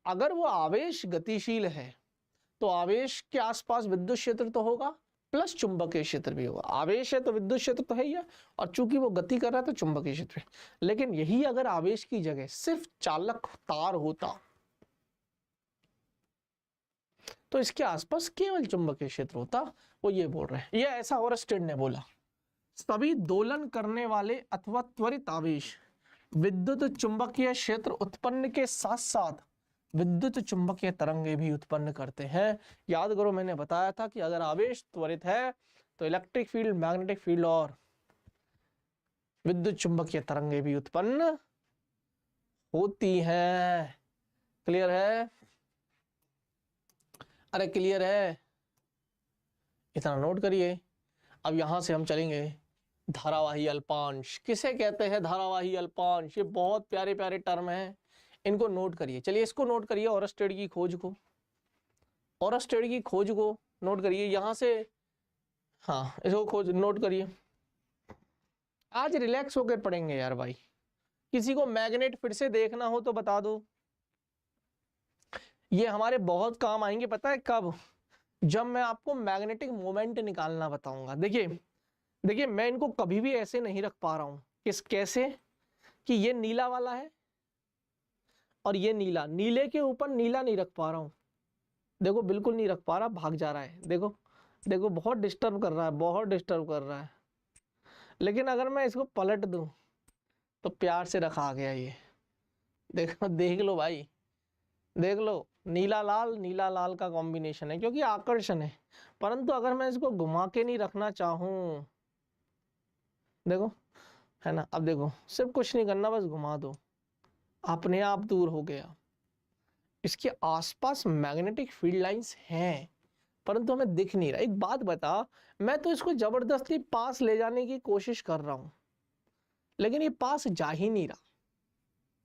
अगर वो आवेश गतिशील है तो आवेश के आसपास विद्युत क्षेत्र तो होगा, प्लस चुंबकीय क्षेत्र भी होगा। आवेश है तो विद्युत क्षेत्र तो है ही है, और चूंकि वो गति कर रहा है तो चुंबकीय क्षेत्र है। लेकिन यही अगर आवेश की जगह सिर्फ चालक तार होता तो इसके आसपास केवल चुंबकीय क्षेत्र होता, वो ये बोल रहे हैं। ये ऐसा ऑरस्टेड ने बोला। सभी दोलन करने वाले अथवा त्वरित आवेश विद्युत चुंबकीय क्षेत्र उत्पन्न के साथ साथ विद्युत चुंबकीय तरंगे भी उत्पन्न करते हैं। याद करो, मैंने बताया था कि अगर आवेश त्वरित है तो इलेक्ट्रिक फील्ड, मैग्नेटिक फील्ड और विद्युत चुंबकीय तरंगे भी उत्पन्न होती हैं। क्लियर है? अरे क्लियर है? इतना नोट करिए। अब यहां से हम चलेंगे धारावाही अल्पांश। किसे कहते हैं धारावाही अल्पांश? ये बहुत प्यारे प्यारे टर्म हैं, इनको नोट करिए। चलिए इसको नोट करिए, ऑरस्टेड की खोज को, ऑरस्टेड की खोज को नोट करिए यहां से। हाँ, इसको खोज नोट करिए। आज रिलैक्स होकर पढ़ेंगे यार भाई। किसी को मैग्नेट फिर से देखना हो तो बता दो, ये हमारे बहुत काम आएंगे। पता है कब? जब मैं आपको मैग्नेटिक मोमेंट निकालना बताऊंगा। देखिए मैं इनको कभी भी ऐसे नहीं रख पा रहा हूं। कैसे कि ये नीला वाला है और ये नीला, नीले के ऊपर नीला नहीं रख पा रहा हूं। देखो बिल्कुल नहीं रख पा रहा, भाग जा रहा है। देखो देखो, बहुत डिस्टर्ब कर रहा है, बहुत डिस्टर्ब कर रहा है। लेकिन अगर मैं इसको पलट दूं तो प्यार से रखा गया ये। देखो, देख लो भाई, देख लो, नीला लाल का कॉम्बिनेशन है क्योंकि आकर्षण है। परंतु अगर मैं इसको घुमा के नहीं रखना चाहूं, देखो, है ना, अब देखो सिर्फ कुछ नहीं करना, बस घुमा दो, अपने आप दूर हो गया। इसके आसपास मैग्नेटिक फील्ड लाइंस हैं परंतु हमें दिख नहीं रहा। एक बात बता, मैं तो इसको जबरदस्ती पास ले जाने की कोशिश कर रहा हूं लेकिन ये पास जा ही नहीं रहा।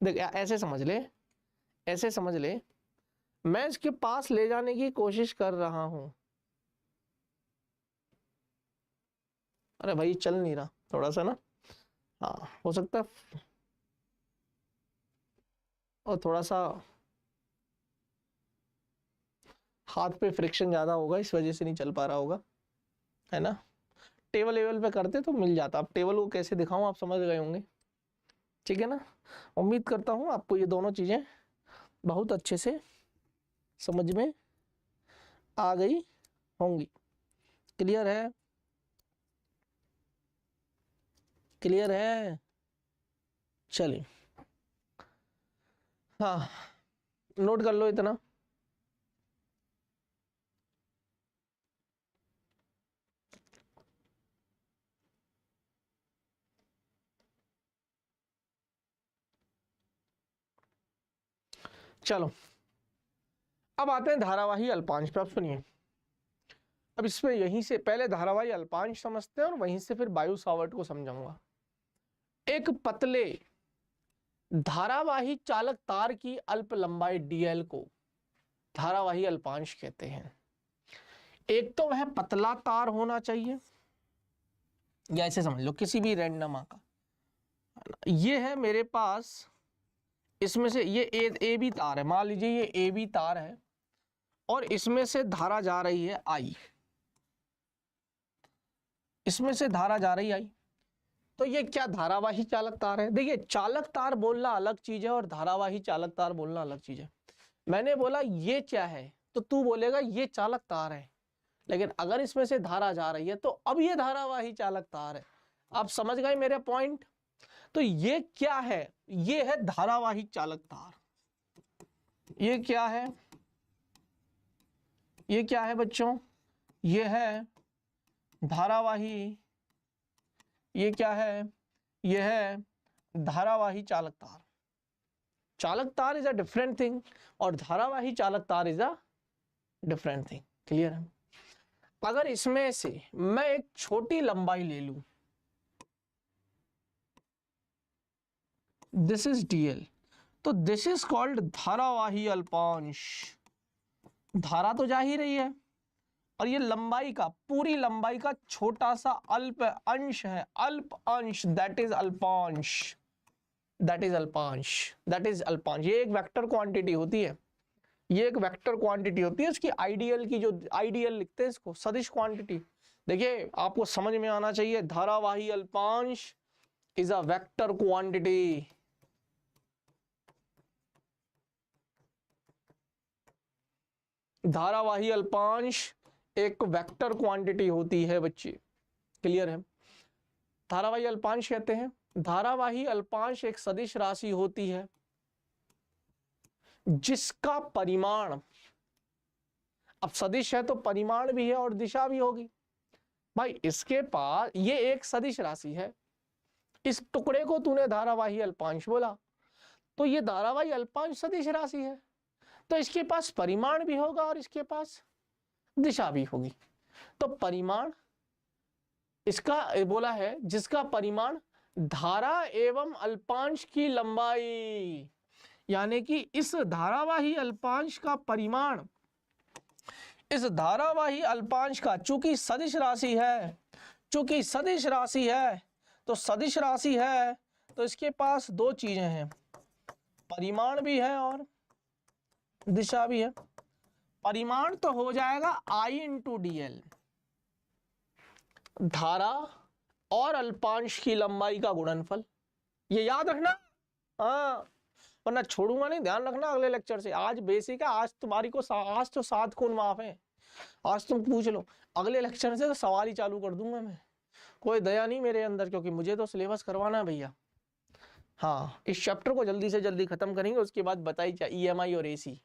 देख ऐसे समझ ले, ऐसे समझ ले, मैं इसके पास ले जाने की कोशिश कर रहा हूं। अरे भाई चल नहीं रहा थोड़ा सा ना, हाँ हो सकता है, और थोड़ा सा हाथ पे फ्रिक्शन ज्यादा होगा, इस वजह से नहीं चल पा रहा होगा, है ना। टेबल लेवल पे करते तो मिल जाता। अब टेबल को कैसे दिखाऊं आप समझ गए होंगे, ठीक है ना। उम्मीद करता हूं आपको ये दोनों चीजें बहुत अच्छे से समझ में आ गई होंगी। क्लियर है, क्लियर है, चलिए हाँ नोट कर लो इतना। चलो अब आते हैं धारावाही अल्पांश पे। आप सुनिए, अब इसमें यहीं से पहले धारावाही अल्पांश समझते हैं और वहीं से फिर बायू सावर्ट को समझाऊंगा। एक पतले धारावाही चालक तार की अल्प लंबाई dl को धारावाही अल्पांश कहते हैं। एक तो वह पतला तार होना चाहिए, या ऐसे समझ लो किसी भी रैंडम का, ये है मेरे पास, इसमें से ये ए बी तार है, मान लीजिए ये ए बी तार है और इसमें से धारा जा रही है आई, इसमें से धारा जा रही आई, तो ये क्या धारावाही चालक तार है। देखिए चालक तार बोलना अलग चीज है और धारावाही चालक तार बोलना अलग चीज है। मैंने बोला ये क्या है तो तू बोलेगा ये चालक तार है, लेकिन अगर इसमें से धारा जा रही है तो अब ये धारावाही चालक तार है। आप समझ गए मेरे पॉइंट। तो ये क्या है, ये है धारावाही चालक तार। ये क्या है, ये क्या है बच्चों, ये है धारावाही, ये क्या है, ये है धारावाही चालक तार। चालक तार इज अ डिफरेंट थिंग और धारावाही चालक तार is a different thing. Clear है। अगर इसमें से मैं एक छोटी लंबाई ले लूं, दिस इज dl, तो दिस इज कॉल्ड धारावाही अल्पांश। धारा तो जा ही रही है और ये लंबाई का, पूरी लंबाई का छोटा सा अल्प अंश है, अल्प अंश, दैट इज अल्पांश, दैट इज अल्पांश, दैट इज अल्पांश। ये एक वेक्टर क्वांटिटी होती है, ये एक वेक्टर क्वांटिटी होती है। उसकी आइडियल की, जो आइडियल लिखते हैं इसको, सदिश क्वांटिटी। देखिए आपको समझ में आना चाहिए, धारावाही अल्पांश इज अ वेक्टर क्वांटिटी। धारावाही अल्पांश एक वेक्टर क्वांटिटी होती है बच्चे। क्लियर है। धारावाही अल्पांश कहते हैं, धारावाही अल्पांश एक सदिश राशि होती है जिसका परिमाण, अब सदिश है तो परिमाण भी है और दिशा भी होगी। भाई इसके पास ये एक सदिश राशि है, इस टुकड़े को तूने धारावाही अल्पांश बोला, तो ये धारावाही अल्पांश सदिश राशि है, तो इसके पास परिमाण भी होगा और इसके पास दिशा भी होगी। तो परिमाण इसका बोला है जिसका परिमाण धारा एवं अल्पांश की लंबाई, यानी कि इस धारावाही अल्पांश का परिमाण, इस धारावाही अल्पांश का, चूंकि सदिश राशि है, चूंकि सदिश राशि है, तो सदिश राशि है तो इसके पास दो चीजें हैं, परिमाण भी है और दिशा भी है। परिमाण तो हो जाएगा I इंटू dl, धारा और अल्पांश की लंबाई का गुणनफल। ये याद रखना, हाँ वरना छोड़ूंगा नहीं, ध्यान रखना अगले लेक्चर से। आज बेसिक है, आज तुम्हारी को आज तो 7 खून माफ है, आज तुम पूछ लो, अगले लेक्चर से तो सवाल ही चालू कर दूंगा मैं। कोई दया नहीं मेरे अंदर, क्योंकि मुझे तो सिलेबस करवाना है भैया। हाँ इस चैप्टर को जल्दी से जल्दी खत्म करेंगे, उसके बाद बताई चाहिए EMI और AC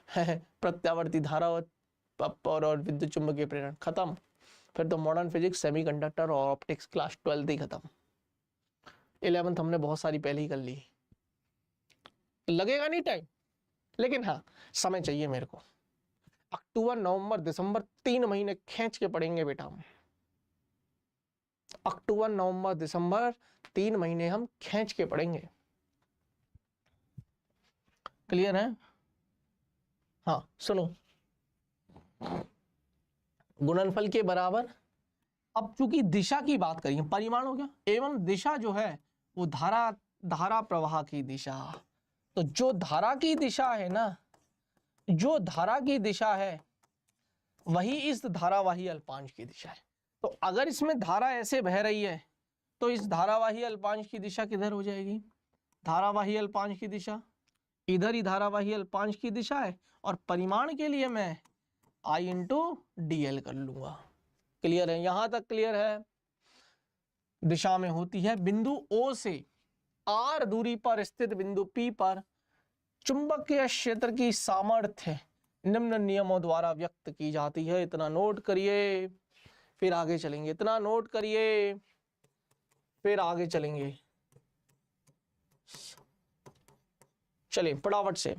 प्रत्यावर्ती धारा और विद्युत चुंबकीय प्रेरण खत्म। फिर तो मॉडर्न फिजिक्स, सेमीकंडक्टर और ऑप्टिक्स क्लास 12 ही खत्म। 11th हमने बहुत सारी पहले ही कर ली, लगेगा नहीं टाइम, लेकिन हाँ समय चाहिए मेरे को। अक्टूबर नवंबर दिसंबर 3 महीने खींच के पढ़ेंगे बेटा हम। अक्टूबर नवंबर दिसंबर 3 महीने हम खींच के पढ़ेंगे। क्लियर है? हाँ सुनो, गुणनफल के बराबर, अब चूंकि दिशा की बात करेंगे, परिमाण हो गया, एवं दिशा जो है वो धारा प्रवाह की दिशा। तो जो धारा की दिशा है ना, जो धारा की दिशा है वही इस धारावाही अल्पांश की दिशा है। तो अगर इसमें धारा ऐसे बह रही है तो इस धारावाही अल्पांश की दिशा किधर हो जाएगी? धारावाही अल्पांश की दिशा इधर ही धारावाही अल्पांश की दिशा है, और परिमाण के लिए मैं I इंटू DL कर लूंगा। क्लियर है? यहां तक क्लियर है? दिशा में होती है बिंदु O से R दूरी पर स्थित बिंदु P पर चुंबकीय क्षेत्र की सामर्थ्य निम्न नियमों द्वारा व्यक्त की जाती है। इतना नोट करिए, फिर आगे चलेंगे। इतना नोट करिए, फिर आगे चलेंगे। चलिए फटाफट से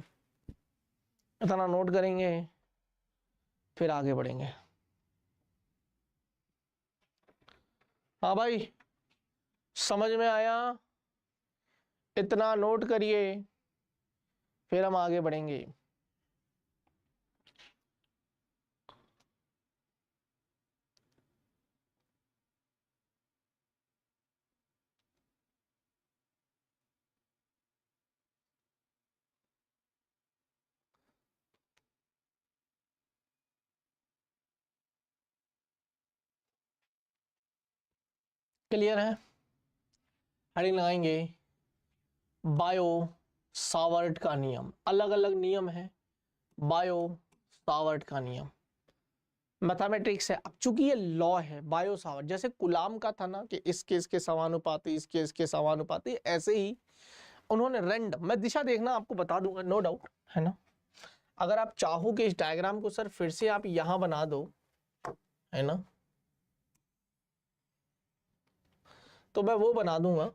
इतना नोट करेंगे, फिर आगे बढ़ेंगे। हाँ भाई, समझ में आया? इतना नोट करिए, फिर हम आगे बढ़ेंगे। क्लियर है? हेडिंग लगाएंगे बायो सावर्ट का नियम। अलग अलग नियम है बायो सावर्ट का नियम, मैथमेटिक्स है। अब चूंकि ये लॉ है बायो सावर्ट, जैसे कुलाम का था ना कि इसके इसके समानुपाती, इसके इसके समानुपाती, ऐसे ही उन्होंने रैंडम, मैं दिशा देखना आपको बता दूंगा, नो डाउट, है ना। अगर आप चाहो कि इस डायग्राम को सर फिर से आप यहां बना दो, है ना, तो मैं वो बना दूंगा।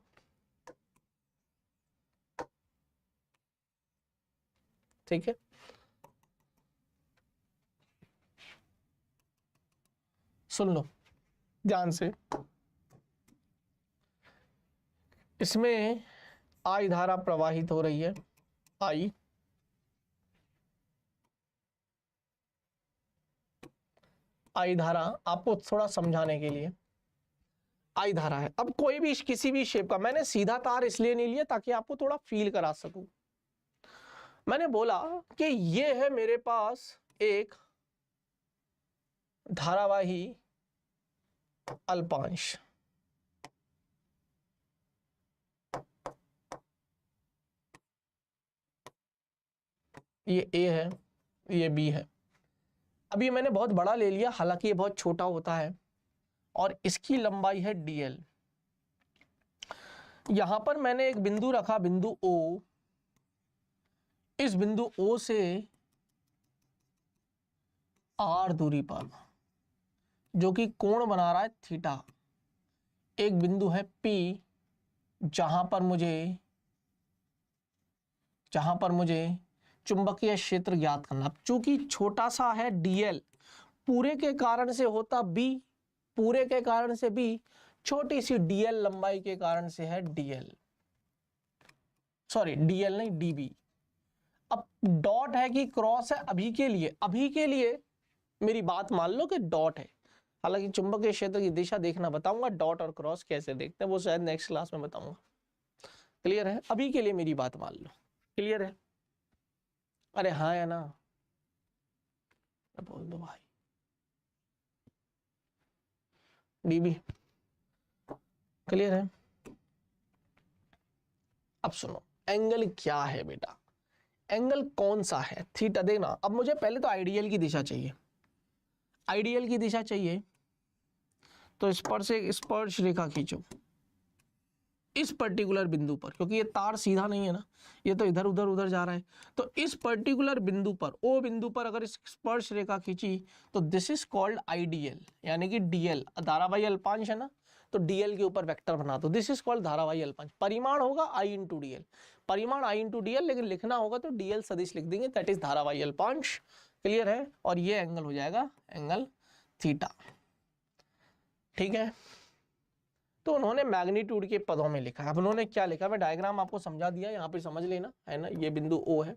ठीक है, सुन लो ध्यान से। इसमें आई धारा प्रवाहित हो रही है, आई धारा, आपको थोड़ा समझाने के लिए, आई धारा है। अब कोई भी किसी भी शेप का, मैंने सीधा तार इसलिए नहीं लिया ताकि आपको थोड़ा फील करा सकूं। मैंने बोला कि ये है मेरे पास एक धारावाही अल्पांश, ये A है, ये B है। अब ये मैंने बहुत बड़ा ले लिया, हालांकि ये बहुत छोटा होता है, और इसकी लंबाई है DL। यहां पर मैंने एक बिंदु रखा, बिंदु O। इस बिंदु O से R दूरी पर, जो कि कोण बना रहा है थीटा, एक बिंदु है P, जहां पर मुझे चुंबकीय क्षेत्र ज्ञात करना। चूंकि छोटा सा है DL, पूरे के कारण से होता B, पूरे के कारण से B, छोटी सी DL लंबाई के कारण से है DL, सॉरी DL नहीं DB। अब डॉट है कि क्रॉस है, अभी के लिए मेरी बात मान लो कि डॉट है। हालांकि चुंबकीय क्षेत्र की दिशा देखना बताऊंगा, डॉट और क्रॉस कैसे देखते हैं वो शायद नेक्स्ट क्लास में बताऊंगा। क्लियर है? अभी के लिए मेरी बात मान लो। क्लियर है? अरे हाँ या ना बोल दो भाई। डीबी क्लियर है? अब सुनो, एंगल क्या है बेटा, एंगल कौन सा है? थीटा। देखना, अब मुझे पहले तो आइडियल की दिशा चाहिए, आइडियल की दिशा चाहिए, तो स्पर्श रेखा खींचो इस पर्टिकुलर बिंदु पर, क्योंकि ये तार सीधा नहीं है ना, ये तो इधर उधर जा रहा है। तो इस पर्टिकुलर बिंदु पर, ओ बिंदु पर अगर इस स्पर्श रेखा खींची तो दिस इज कॉल्ड आइडियल, यानी कि डीएल धारावाही अल्पांश है ना, तो डीएल के ऊपर वेक्टर बना दो, दिस इज कॉल्ड धारावाही अल्पांश। परिमाण होगा आई इंटू डीएल, परिमाण आई इंटू डीएल, लेकिन लिखना होगा तो डीएल सदिश लिख देंगे, दैट इज धारावाही अल्पांश। क्लियर है? और ये एंगल हो जाएगा एंगल थीटा। ठीक है, तो उन्होंने मैग्नीट्यूड के पदों में लिखा है। अब उन्होंने क्या लिखा, मैं डायग्राम आपको समझा दिया, यहाँ पे समझ लेना, है ना। ये बिंदु O है,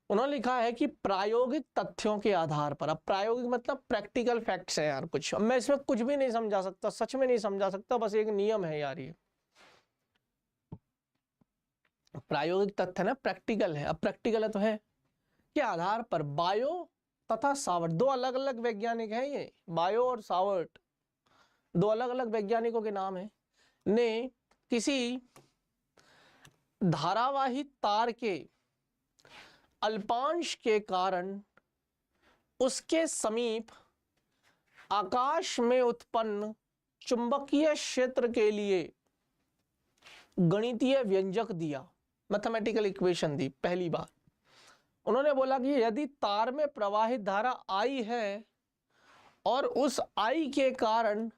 उन्होंने लिखा है कि प्रायोगिक तथ्यों के आधार पर, अब प्रायोगिक मतलब प्रैक्टिकल फैक्ट्स है यार कुछ, अब मैं इसमें कुछ भी नहीं समझा सकता, सच में नहीं समझा सकता, बस एक नियम है यार ये प्रायोगिक तथ्य ना, प्रैक्टिकल है, अब प्रैक्टिकल है तो है के आधार पर बायो तथा सावर्ट, दो अलग अलग वैज्ञानिक हैं ये, बायो और सावर्ट दो अलग अलग वैज्ञानिकों के नाम है, ने किसी धारावाही तार के अल्पांश के कारण उसके समीप आकाश में उत्पन्न चुंबकीय क्षेत्र के लिए गणितीय व्यंजक दिया, मैथमेटिकल इक्वेशन दी। पहली बार उन्होंने बोला कि यदि तार में प्रवाहित धारा I है और उस I के कारण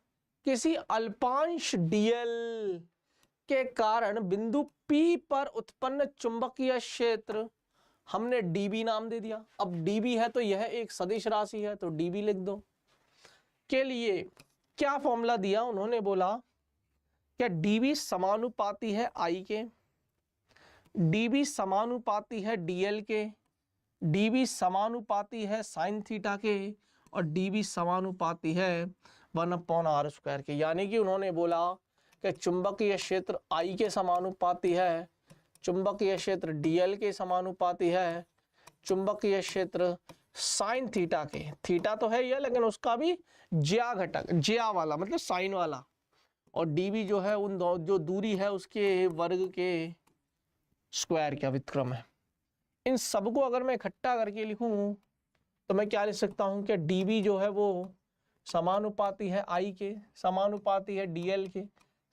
किसी अल्पांश dl के कारण बिंदु P पर उत्पन्न चुंबकीय क्षेत्र हमने dB नाम दे दिया। अब dB है तो यह एक सदिश राशि है तो dB लिख दो। के लिए क्या फॉर्मूला दिया, उन्होंने बोला क्या dB समानुपाती है I के, dB समानुपाती है dl के, dB समानुपाती है साइन थीटा के और dB समानुपाती है 1/r² के। यानी कि उन्होंने बोला कि चुंबकीय क्षेत्र I के समानुपाती है, चुंबकीय क्षेत्र dl के समानुपाती है, चुंबकीय क्षेत्र साइन थीटा के, थीटा तो है यह लेकिन उसका भी ज्या घटक, ज्या वाला मतलब साइन वाला, और dB जो है उन जो दूरी है उसके वर्ग के स्क्वायर का व्युत्क्रम है। इन सबको अगर मैं इकट्ठा करके लिखूं तो मैं क्या लिख सकता हूं कि dB जो है वो समानुपाती है I के, समानुपाती है dl के,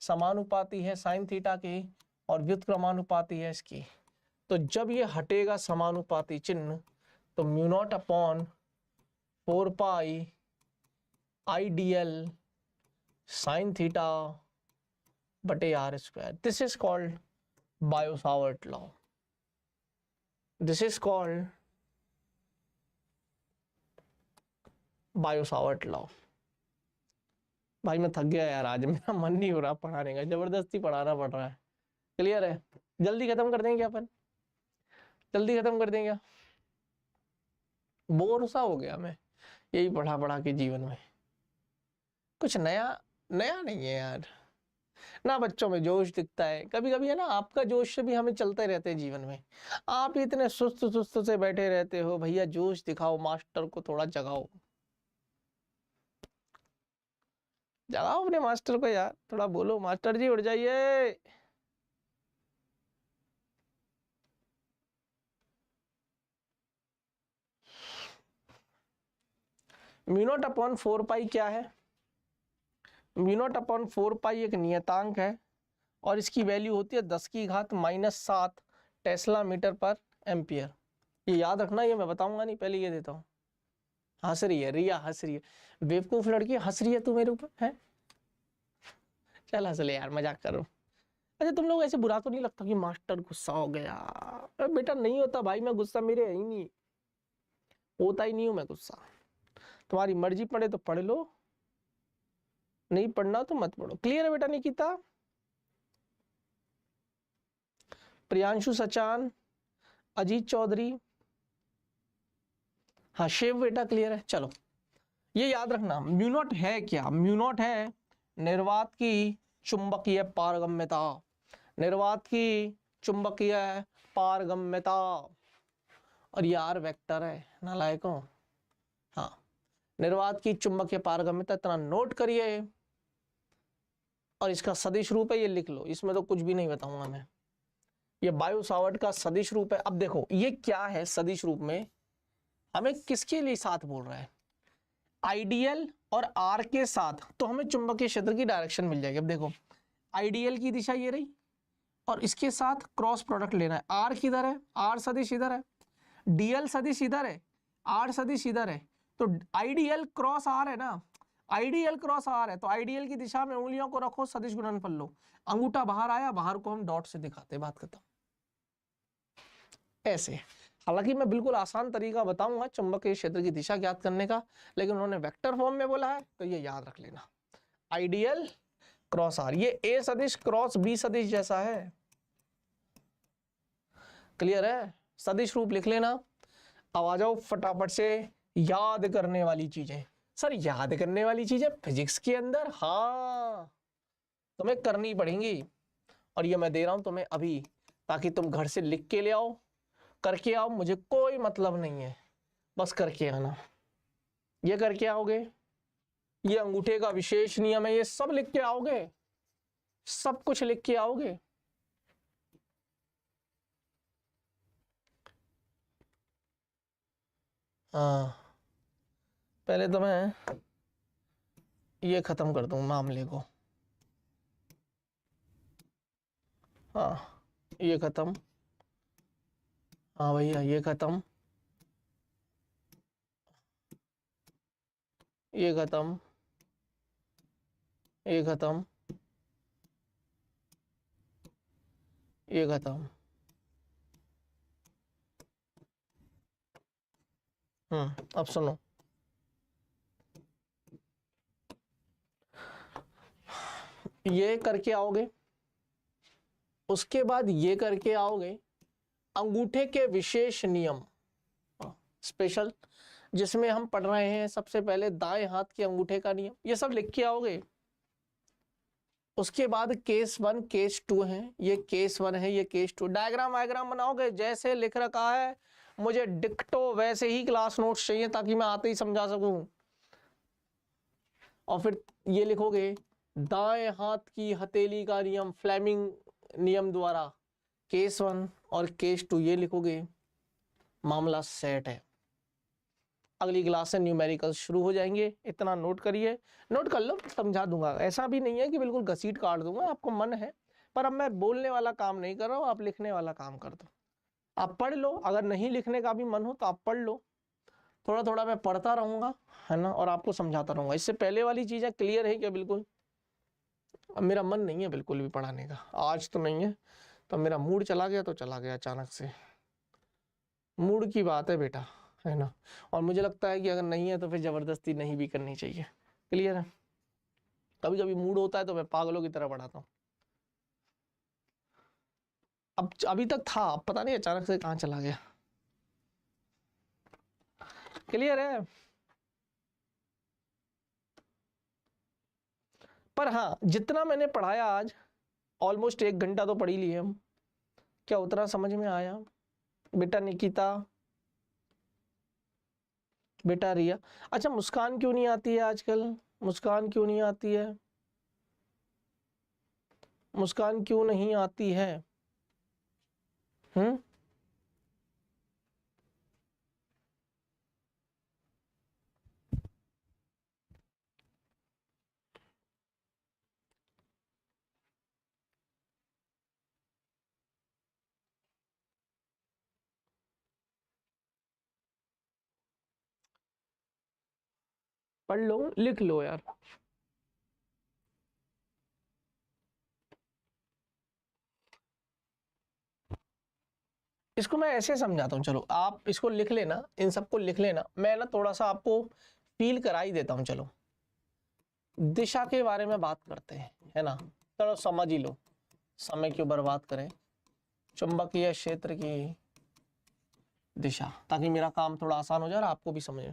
समानुपाती है साइन थीटा के और व्युत्क्रमानुपाती है इसकी। तो जब ये हटेगा समानुपाती चिन्ह तो mu naught upon 4 pi I dl sine theta बटे r²। This is called Biot-Savart law. This is called Biot-Savart law. भाई मैं थक गया यार, आज मेरा मन नहीं हो रहा पढ़ाने का, जबरदस्ती पढ़ाना पड़ रहा है। क्लियर है? जल्दी खत्म कर देंगे अपन, जल्दी खत्म कर देंगे। बोर सा हो गया मैं यही पढ़ा पढ़ा के जीवन में, कुछ नया नहीं है यार ना, बच्चों में जोश दिखता है कभी कभी है ना, आपका जोश से भी हमें चलते रहते हैं जीवन में। आप इतने सुस्त से बैठे रहते हो, भैया जोश दिखाओ, मास्टर को थोड़ा जगाओ, जगाओ अपने मास्टर को यार, थोड़ा बोलो मास्टर जी उठ जाइए। म्यू नॉट अपॉन 4 पाई क्या है? म्यू नॉट अपॉन 4 पाई एक नियतांक है और इसकी वैल्यू होती है 10⁻⁷ टेस्ला मीटर पर एम्पियर। ये याद रखना, ये मैं बताऊंगा नहीं, पहले ये देता हूँ। हंस रही है रिया, हंस रही है, बेवकूफ लड़की हंस रही है तू मेरे ऊपर है। चल हंस ले यार, मजाक कर रहा हूँ। अच्छा तुम लोग ऐसे बुरा तो नहीं लगता कि मास्टर गुस्सा हो गया? अरे बेटा नहीं होता भाई, मैं गुस्सा मेरे है ही नहीं, होता ही नहीं हूं मैं गुस्सा। तुम्हारी मर्जी, पढ़े तो पढ़ लो, नहीं पढ़ना तो मत पढ़ो। क्लियर है बेटा निकिता? प्रियांशु सचान, अजीत चौधरी, हाँ शिव बेटा क्लियर है। चलो ये याद रखना, म्यू नॉट है क्या? म्यू नॉट है निर्वात की चुंबकीय पारगम्यता, निर्वात की चुंबकीय पारगम्यता, और ये आर वेक्टर है नालायकों। हाँ निर्वात की चुंबकीय पारगम्यता, इतना नोट करिए, और इसका सदिश रूप है, ये लिख लो, इसमें तो कुछ भी नहीं बताऊंगा मैं। ये बायो-सावर्ट का सदिश रूप है। अब देखो ये क्या है, सदिश रूप में हमें किसके लिए साथ बोल रहा है? आइडियल और आर के साथ, तो हमें चुंबकीय क्षेत्र की डायरेक्शन मिल जाएगी। अब देखो आइडियल की दिशा ये रही और इसके साथ क्रॉस प्रोडक्ट लेना है। आर किधर है? आर सदिश इधर है, डीएल सदिश इधर है, आर सदिश इधर है, तो आइडियल क्रॉस आर है ना, आइडियल क्रॉस आर है, तो आइडियल की दिशा में उंगलियों को रखो, सदिश गुणनफल लो, अंगूठा बाहर आया, बाहर को हम डॉट से दिखाते, बात खत्म। ऐसे, हालांकि मैं बिल्कुल आसान तरीका बताऊंगा चुंबकीय क्षेत्र की दिशा ज्ञात करने का, लेकिन उन्होंने वेक्टर फॉर्म में बोला है तो ये याद रख लेना, आइडियल क्रॉस आर, ये ए सदिश क्रॉस बी सदिश जैसा है। क्लियर है? सदिश रूप लिख लेना, अब आ जाओ फटाफट से याद करने वाली चीजें। सर याद करने वाली चीजें फिजिक्स के अंदर, हाँ तुम्हें करनी पड़ेंगी, और ये मैं दे रहा हूं तुम्हें अभी, ताकि तुम घर से लिख के ले आओ, करके आओ, मुझे कोई मतलब नहीं है, बस करके आना। ये करके आओगे, ये अंगूठे का विशेष नियम है, ये सब लिख के आओगे, सब कुछ लिख के आओगे। हाँ पहले तो मैं ये खत्म कर दूं मामले को। हाँ ये खत्म, हाँ भैया ये खत्म, ये खत्म, ये खत्म, ये खत्म। अब सुनो, ये करके आओगे, उसके बाद ये करके आओगे, अंगूठे के विशेष नियम स्पेशल, जिसमें हम पढ़ रहे हैं सबसे पहले दाएं हाथ के अंगूठे का नियम, ये सब लिख के आओगे। उसके बाद केस 1 केस 2 है, ये केस 1 है, ये केस 2, डायग्राम वायग्राम बनाओगे जैसे लिख रखा है, मुझे डिक्टो वैसे ही क्लास नोट्स चाहिए ताकि मैं आते ही समझा सकूं। और फिर ये लिखोगे दाएं हाथ की हथेली का नियम फ्लेमिंग नियम द्वारा, केस 1 और केस 2 ये लिखोगे, मामला सेट है। अगली क्लास से न्यूमेरिकल शुरू हो जाएंगे, इतना नोट करिए, नोट कर लो, समझा दूंगा, ऐसा भी नहीं है कि बिल्कुल घसीट काट दूंगा, आपको मन है, पर अब मैं बोलने वाला काम नहीं कर रहा हूँ, आप लिखने वाला काम कर दो। आप पढ़ लो, अगर नहीं लिखने का भी मन हो तो आप पढ़ लो, थोड़ा थोड़ा मैं पढ़ता रहूंगा, है ना, और आपको समझाता रहूंगा। इससे पहले वाली चीजें क्लियर है क्या? बिल्कुल अब मेरा मन नहीं है बिल्कुल भी पढ़ाने का, आज तो नहीं है, तो मेरा मूड चला गया तो चला गया, अचानक से मूड की बात है बेटा, है ना। और मुझे लगता है कि अगर नहीं है तो फिर जबरदस्ती नहीं भी करनी चाहिए, क्लियर है। कभी कभी मूड होता है तो मैं पागलों की तरह पढ़ाता हूँ, अब अभी तक था, अब पता नहीं अचानक से कहाँ चला गया, क्लियर है। पर हाँ जितना मैंने पढ़ाया आज, ऑलमोस्ट 1 घंटा तो पढ़ ही लिए हम, क्या उतना समझ में आया? बेटा निकिता, बेटा रिया, अच्छा मुस्कान क्यों नहीं आती है आजकल? मुस्कान क्यों नहीं आती है? मुस्कान क्यों नहीं आती है? हम्म पढ़ लो, लिख लो यार। इसको मैं ऐसे समझाता हूँ, चलो आप इसको लिख लेना, इन सबको लिख लेना, मैं ना थोड़ा सा आपको फील करा ही देता हूँ। चलो दिशा के बारे में बात करते हैं, है ना, चलो समझ ही लो, समय क्यों बर्बाद करें। चुंबकीय क्षेत्र की दिशा, ताकि मेरा काम थोड़ा आसान हो जाए और आपको भी समझ।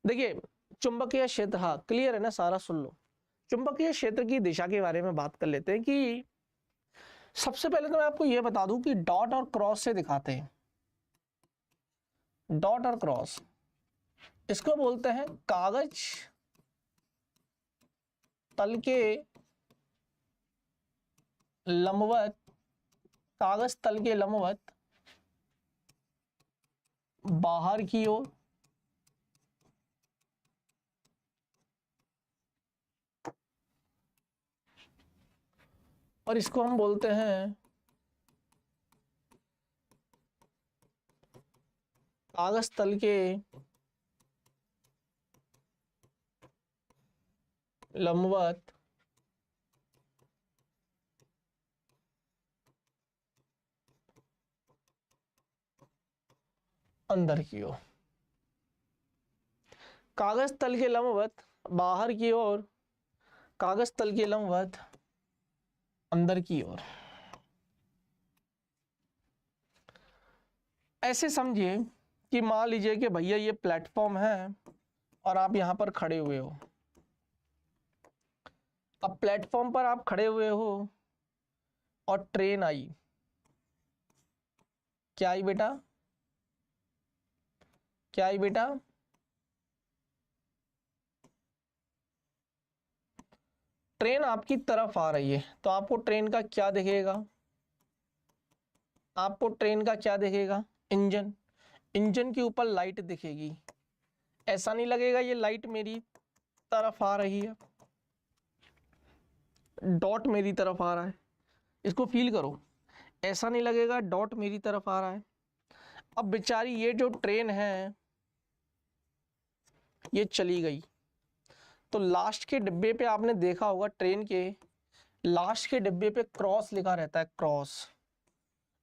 देखिए चुंबकीय क्षेत्र, हाँ क्लियर है ना, सारा सुन लो। चुंबकीय क्षेत्र की दिशा के बारे में बात कर लेते हैं कि सबसे पहले तो मैं आपको यह बता दूं कि डॉट और क्रॉस से दिखाते हैं। डॉट और क्रॉस, इसको बोलते हैं कागज तल के लंबवत, कागज तल के लंबवत बाहर की ओर और इसको हम बोलते हैं कागज तल के लंबवत अंदर की ओर। कागज तल के लंबवत बाहर की ओर, कागज तल के लंबवत अंदर की ओर। ऐसे समझिए कि मान लीजिए कि भैया ये प्लेटफॉर्म है और आप यहाँ पर खड़े हुए हो। अब प्लेटफॉर्म पर आप खड़े हुए हो और ट्रेन आई। क्या आई बेटा? क्या आई बेटा? ट्रेन आपकी तरफ आ रही है, तो आपको ट्रेन का क्या दिखेगा? आपको ट्रेन का क्या दिखेगा? इंजन। इंजन के ऊपर लाइट दिखेगी। ऐसा नहीं लगेगा ये लाइट मेरी तरफ आ रही है, डॉट मेरी तरफ आ रहा है। इसको फील करो, ऐसा नहीं लगेगा डॉट मेरी तरफ आ रहा है। अब बेचारी ये जो ट्रेन है ये चली गई, तो लास्ट के डिब्बे पे आपने देखा होगा, ट्रेन के लास्ट के डिब्बे पे क्रॉस लिखा रहता है, क्रॉस।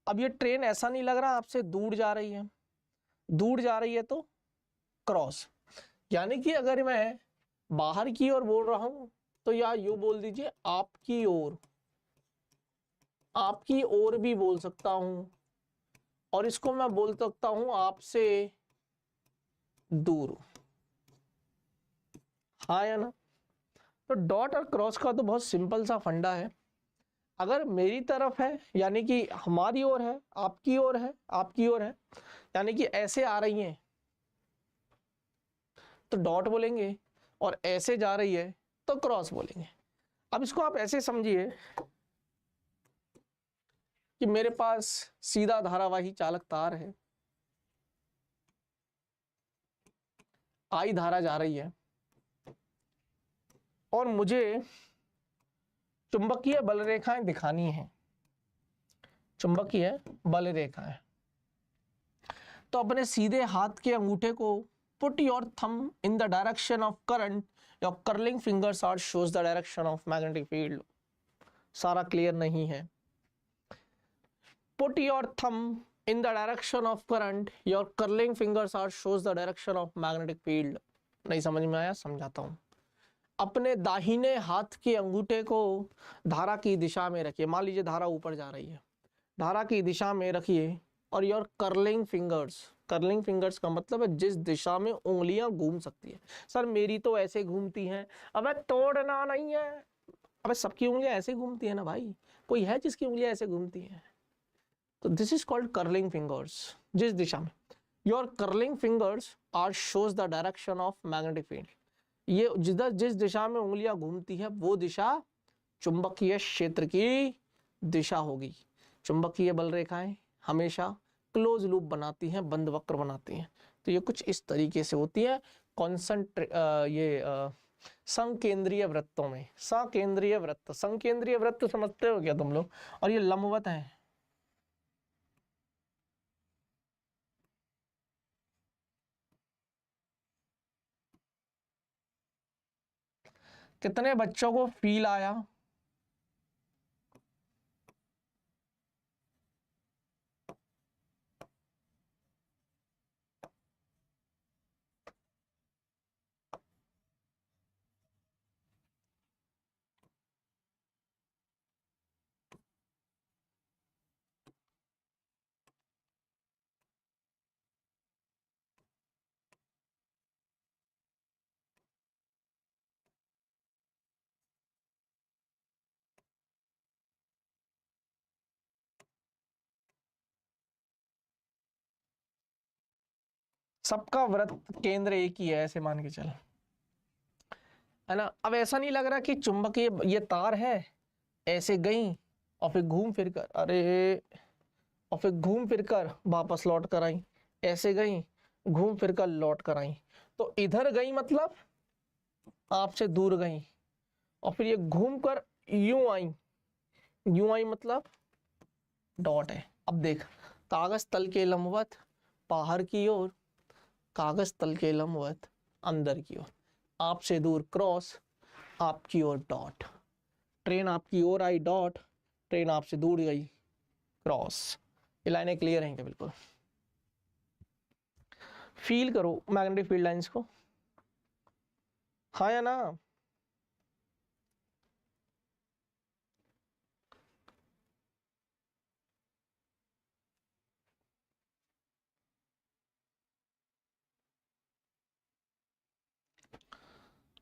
अब ये ट्रेन ऐसा नहीं लग रहा आपसे दूर जा रही है, दूर जा रही है तो क्रॉस। यानी कि अगर मैं बाहर की ओर बोल रहा हूं तो या यूं बोल दीजिए आपकी ओर, आपकी ओर भी बोल सकता हूं, और इसको मैं बोल सकता हूं आपसे दूर। हाँ या ना? तो डॉट और क्रॉस का तो बहुत सिंपल सा फंडा है। अगर मेरी तरफ है यानी कि हमारी ओर है, आपकी ओर है, आपकी ओर है, यानी कि ऐसे आ रही हैं तो डॉट बोलेंगे, और ऐसे जा रही है तो क्रॉस बोलेंगे। अब इसको आप ऐसे समझिए कि मेरे पास सीधा धारावाही चालक तार है, आई धारा जा रही है, और मुझे चुंबकीय बल रेखाएं दिखानी है, चुंबकीय बल रेखाएं। तो अपने सीधे हाथ के अंगूठे को put your thumb in the direction of current, your curling fingers are shows the direction of magnetic field. सारा क्लियर नहीं है? Put your thumb in the direction of current, your curling fingers are shows the direction of magnetic field. नहीं समझ में आया? समझाता हूं। अपने दाहिने हाथ के अंगूठे को धारा की दिशा में रखिए, मान लीजिए धारा ऊपर जा रही है, धारा की दिशा में रखिए, और your curling fingers, curling fingers का मतलब है जिस दिशा में उंगलियां घूम सकती है। सर मेरी तो ऐसे घूमती हैं। अबे तोड़ना नहीं है, अबे सबकी उंगलियां ऐसे घूमती है ना भाई, कोई है जिसकी उंगलियां ऐसे घूमती हैं? तो this is called curling fingers, जिस दिशा में। Your curling fingers are shows the direction of magnetic field. ये जिस दिशा में उंगलियां घूमती है वो दिशा चुंबकीय क्षेत्र की दिशा होगी। चुंबकीय बल रेखाएं हमेशा क्लोज लूप बनाती हैं, बंद वक्र बनाती हैं। तो ये कुछ इस तरीके से होती है संकेंद्रीय वृत्तों में। सकेंद्रीय वृत्त, संकेंद्रीय वृत्त समझते हो क्या तुम लोग? और ये लंबवत है। कितने बच्चों को फील आया? सबका वृत्त केंद्र एक ही है, ऐसे मान के चल, है ना? अब ऐसा नहीं लग रहा कि चुंबकीय ये तार है, ऐसे गई और फिर घूम फिर कर, अरे, और फिर घूम फिर कर वापस लौट कर आई, ऐसे गई घूम फिर कर लौट कर आई। तो इधर गई मतलब आपसे दूर गई, और फिर ये घूम कर यूं आई मतलब डॉट है। अब देख, कागज तल के लंबवत बाहर की ओर, कागज तल के लंबवत अंदर की ओर, आपसे दूर क्रॉस, आपकी ओर डॉट। ट्रेन आपकी ओर आई डॉट, ट्रेन आपसे दूर गई क्रॉस। ये लाइनें क्लियर हैं क्या? बिल्कुल। फील करो मैग्नेटिक फील्ड लाइंस को, हाँ या ना?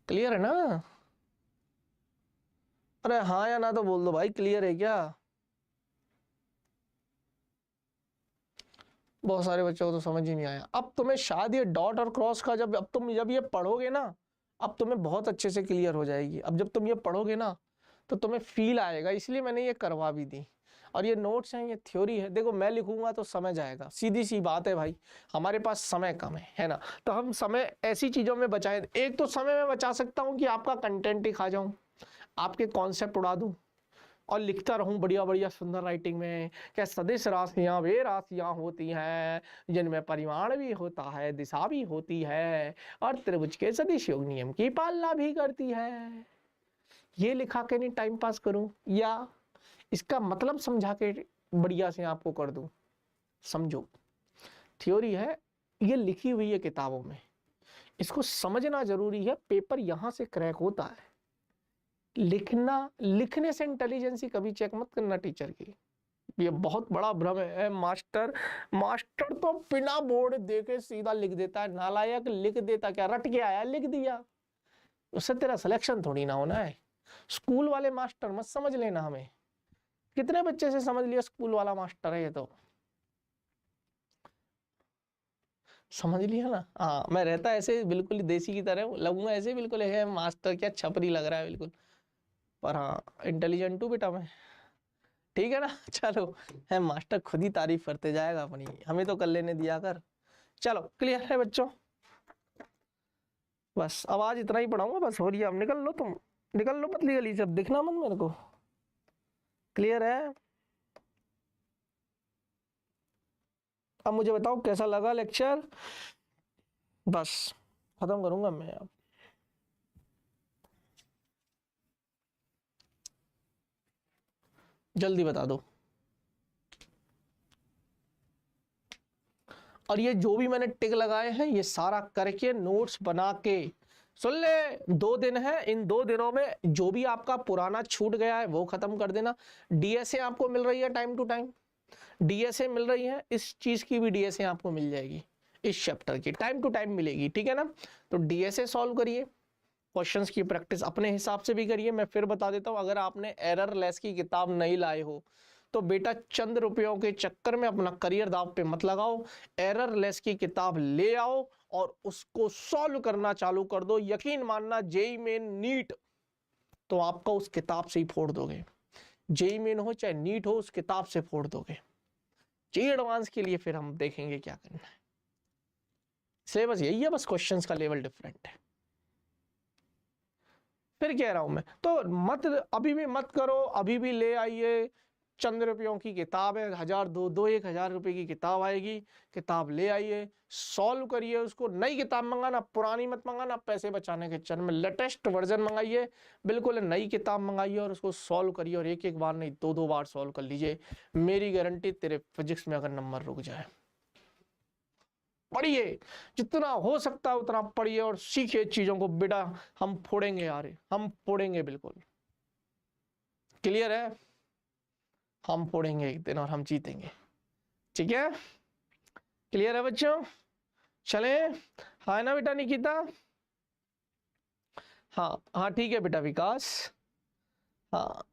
क्लियर है ना? अरे हाँ या ना तो बोल दो भाई, क्लियर है क्या? बहुत सारे बच्चों को तो समझ ही नहीं आया। अब तुम्हें शायद ये डॉट और क्रॉस का जब ये पढ़ोगे ना, अब तुम्हें बहुत अच्छे से क्लियर हो जाएगी। अब जब तुम ये पढ़ोगे ना तो तुम्हें फील आएगा, इसलिए मैंने ये करवा भी दी। और ये नोट्स हैं, ये थ्योरी है। देखो मैं लिखूंगा तो समझ आएगा, सीधी सी बात है भाई, हमारे पास समय कम है ना? तो हम समय ऐसी चीजों में बचाएं। एक तो समय में बचा सकता हूँ कि आपका कंटेंट ही खा जाऊं, आपके कॉन्सेप्ट उड़ा दूं और लिखता रहूं बढ़िया बढ़िया सुंदर राइटिंग में। क्या सदिश राशियां वे राशियां होती हैं जिनमें परिमाण भी होता है, दिशा भी होती है और त्रिभुज के सदिश योग नियम की पालना भी करती है। ये लिखा के नहीं टाइम पास करूं या इसका मतलब समझा के बढ़िया से आपको कर दूं? समझो, थ्योरी है, ये लिखी हुई है किताबों में, इसको समझना जरूरी है। पेपर यहां से क्रैक होता है। लिखना, लिखने से इंटेलिजेंसी कभी चेक मत करना टीचर की, ये बहुत बड़ा भ्रम है। मास्टर तो बिना बोर्ड देके सीधा लिख देता है, नालायक। लिख देता क्या, रट के आया लिख दिया, उससे तेरा सिलेक्शन थोड़ी ना होना है। स्कूल वाले मास्टर मत समझ लेना हमें। कितने बच्चे से समझ लिया स्कूल वाला मास्टर है ये, तो समझ लिया ना? हाँ, मैं रहता ऐसे बिल्कुल देसी की तरह लगूंगा, ऐसे बिल्कुल है मास्टर, क्या छपरी लग रहा है बिल्कुल, पर हाँ इंटेलिजेंट हूँ बेटा मैं, ठीक है ना? चलो, है मास्टर खुद ही तारीफ करते जाएगा अपनी, हमें तो कर लेने दिया कर। चलो क्लियर है बच्चों? बस अब आज इतना ही पढ़ाऊंगा, बस हो रही है। अब निकल लो, तुम निकल लो पतली गली से, अब दिखना मत मेरे को। क्लियर है? अब मुझे बताओ कैसा लगा लेक्चर? बस खत्म करूंगा मैं अब। जल्दी बता दो। और ये जो भी मैंने टिक लगाए हैं ये सारा करके नोट्स बना के सुन ले। 2 दिन है, इन 2 दिनों में जो भी आपका पुराना छूट गया है वो खत्म कर देना। डीएसए आपको मिल रही है टाइम टू टाइम, डीएसए मिल रही है, इस चीज की भी डीएसए आपको मिल जाएगी, इस चैप्टर की टाइम टू टाइम मिलेगी, ठीक है ना? तो डीएसए सॉल्व करिए, क्वेश्चंस की प्रैक्टिस अपने हिसाब से भी करिए। मैं फिर बता देता हूं, अगर आपने एरर लेस की किताब नहीं लाए हो तो बेटा चंद रुपयों के चक्कर में अपना करियर दाव पे मत लगाओ। एरर लेस की किताब ले आओ और उसको सॉल्व करना चालू कर दो। यकीन मानना, जेई मेन नीट तो आपका उस किताब से ही फोड़ दोगे। जेई मेन हो चाहे नीट हो, उस किताब से फोड़ दोगे। जेई एडवांस के लिए फिर हम देखेंगे क्या करना है। सिलेबस यही है, बस क्वेश्चंस का लेवल डिफरेंट है। फिर कह रहा हूं मैं तो मत, अभी भी मत करो, अभी भी ले आइए। चंद रुपयों की किताब है, 1000 दो 1000 रुपए की किताब आएगी, किताब ले आइए, सॉल्व करिए उसको। नई किताब मंगाना, पुरानी मत मंगाना, पैसे बचाने के चक्कर में लेटेस्ट वर्जन मंगाइए, बिल्कुल नई किताब मंगाइए और उसको सॉल्व करिए। और एक एक बार नहीं, 2 बार सॉल्व कर लीजिए। मेरी गारंटी, तेरे फिजिक्स में अगर नंबर रुक जाए। पढ़िए, जितना हो सकता है उतना पढ़िए और सीखिए चीजों को बेटा। हम फोड़ेंगे यार, हम फोड़ेंगे बिल्कुल। क्लियर है? हम फोड़ेंगे एक दिन और हम जीतेंगे, ठीक है? क्लियर है बच्चों? चले, हाँ ना बेटा निकिता? हाँ हाँ ठीक है बेटा विकास। हाँ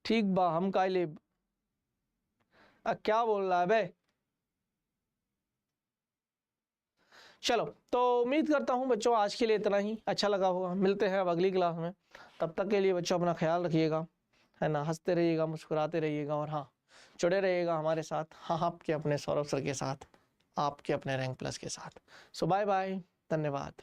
ठीक बा, हम काले क्या बोल रहा है बे? चलो, तो उम्मीद करता हूँ बच्चों आज के लिए इतना ही। अच्छा लगा होगा, मिलते हैं अब अगली क्लास में। तब तक के लिए बच्चों अपना ख्याल रखिएगा, है ना? हंसते रहिएगा, मुस्कुराते रहिएगा और हाँ, जुड़े रहिएगा हमारे साथ। हाँ, आपके अपने सौरभ सर के साथ, आपके अपने रैंक प्लस के साथ। सो बाय बाय, धन्यवाद।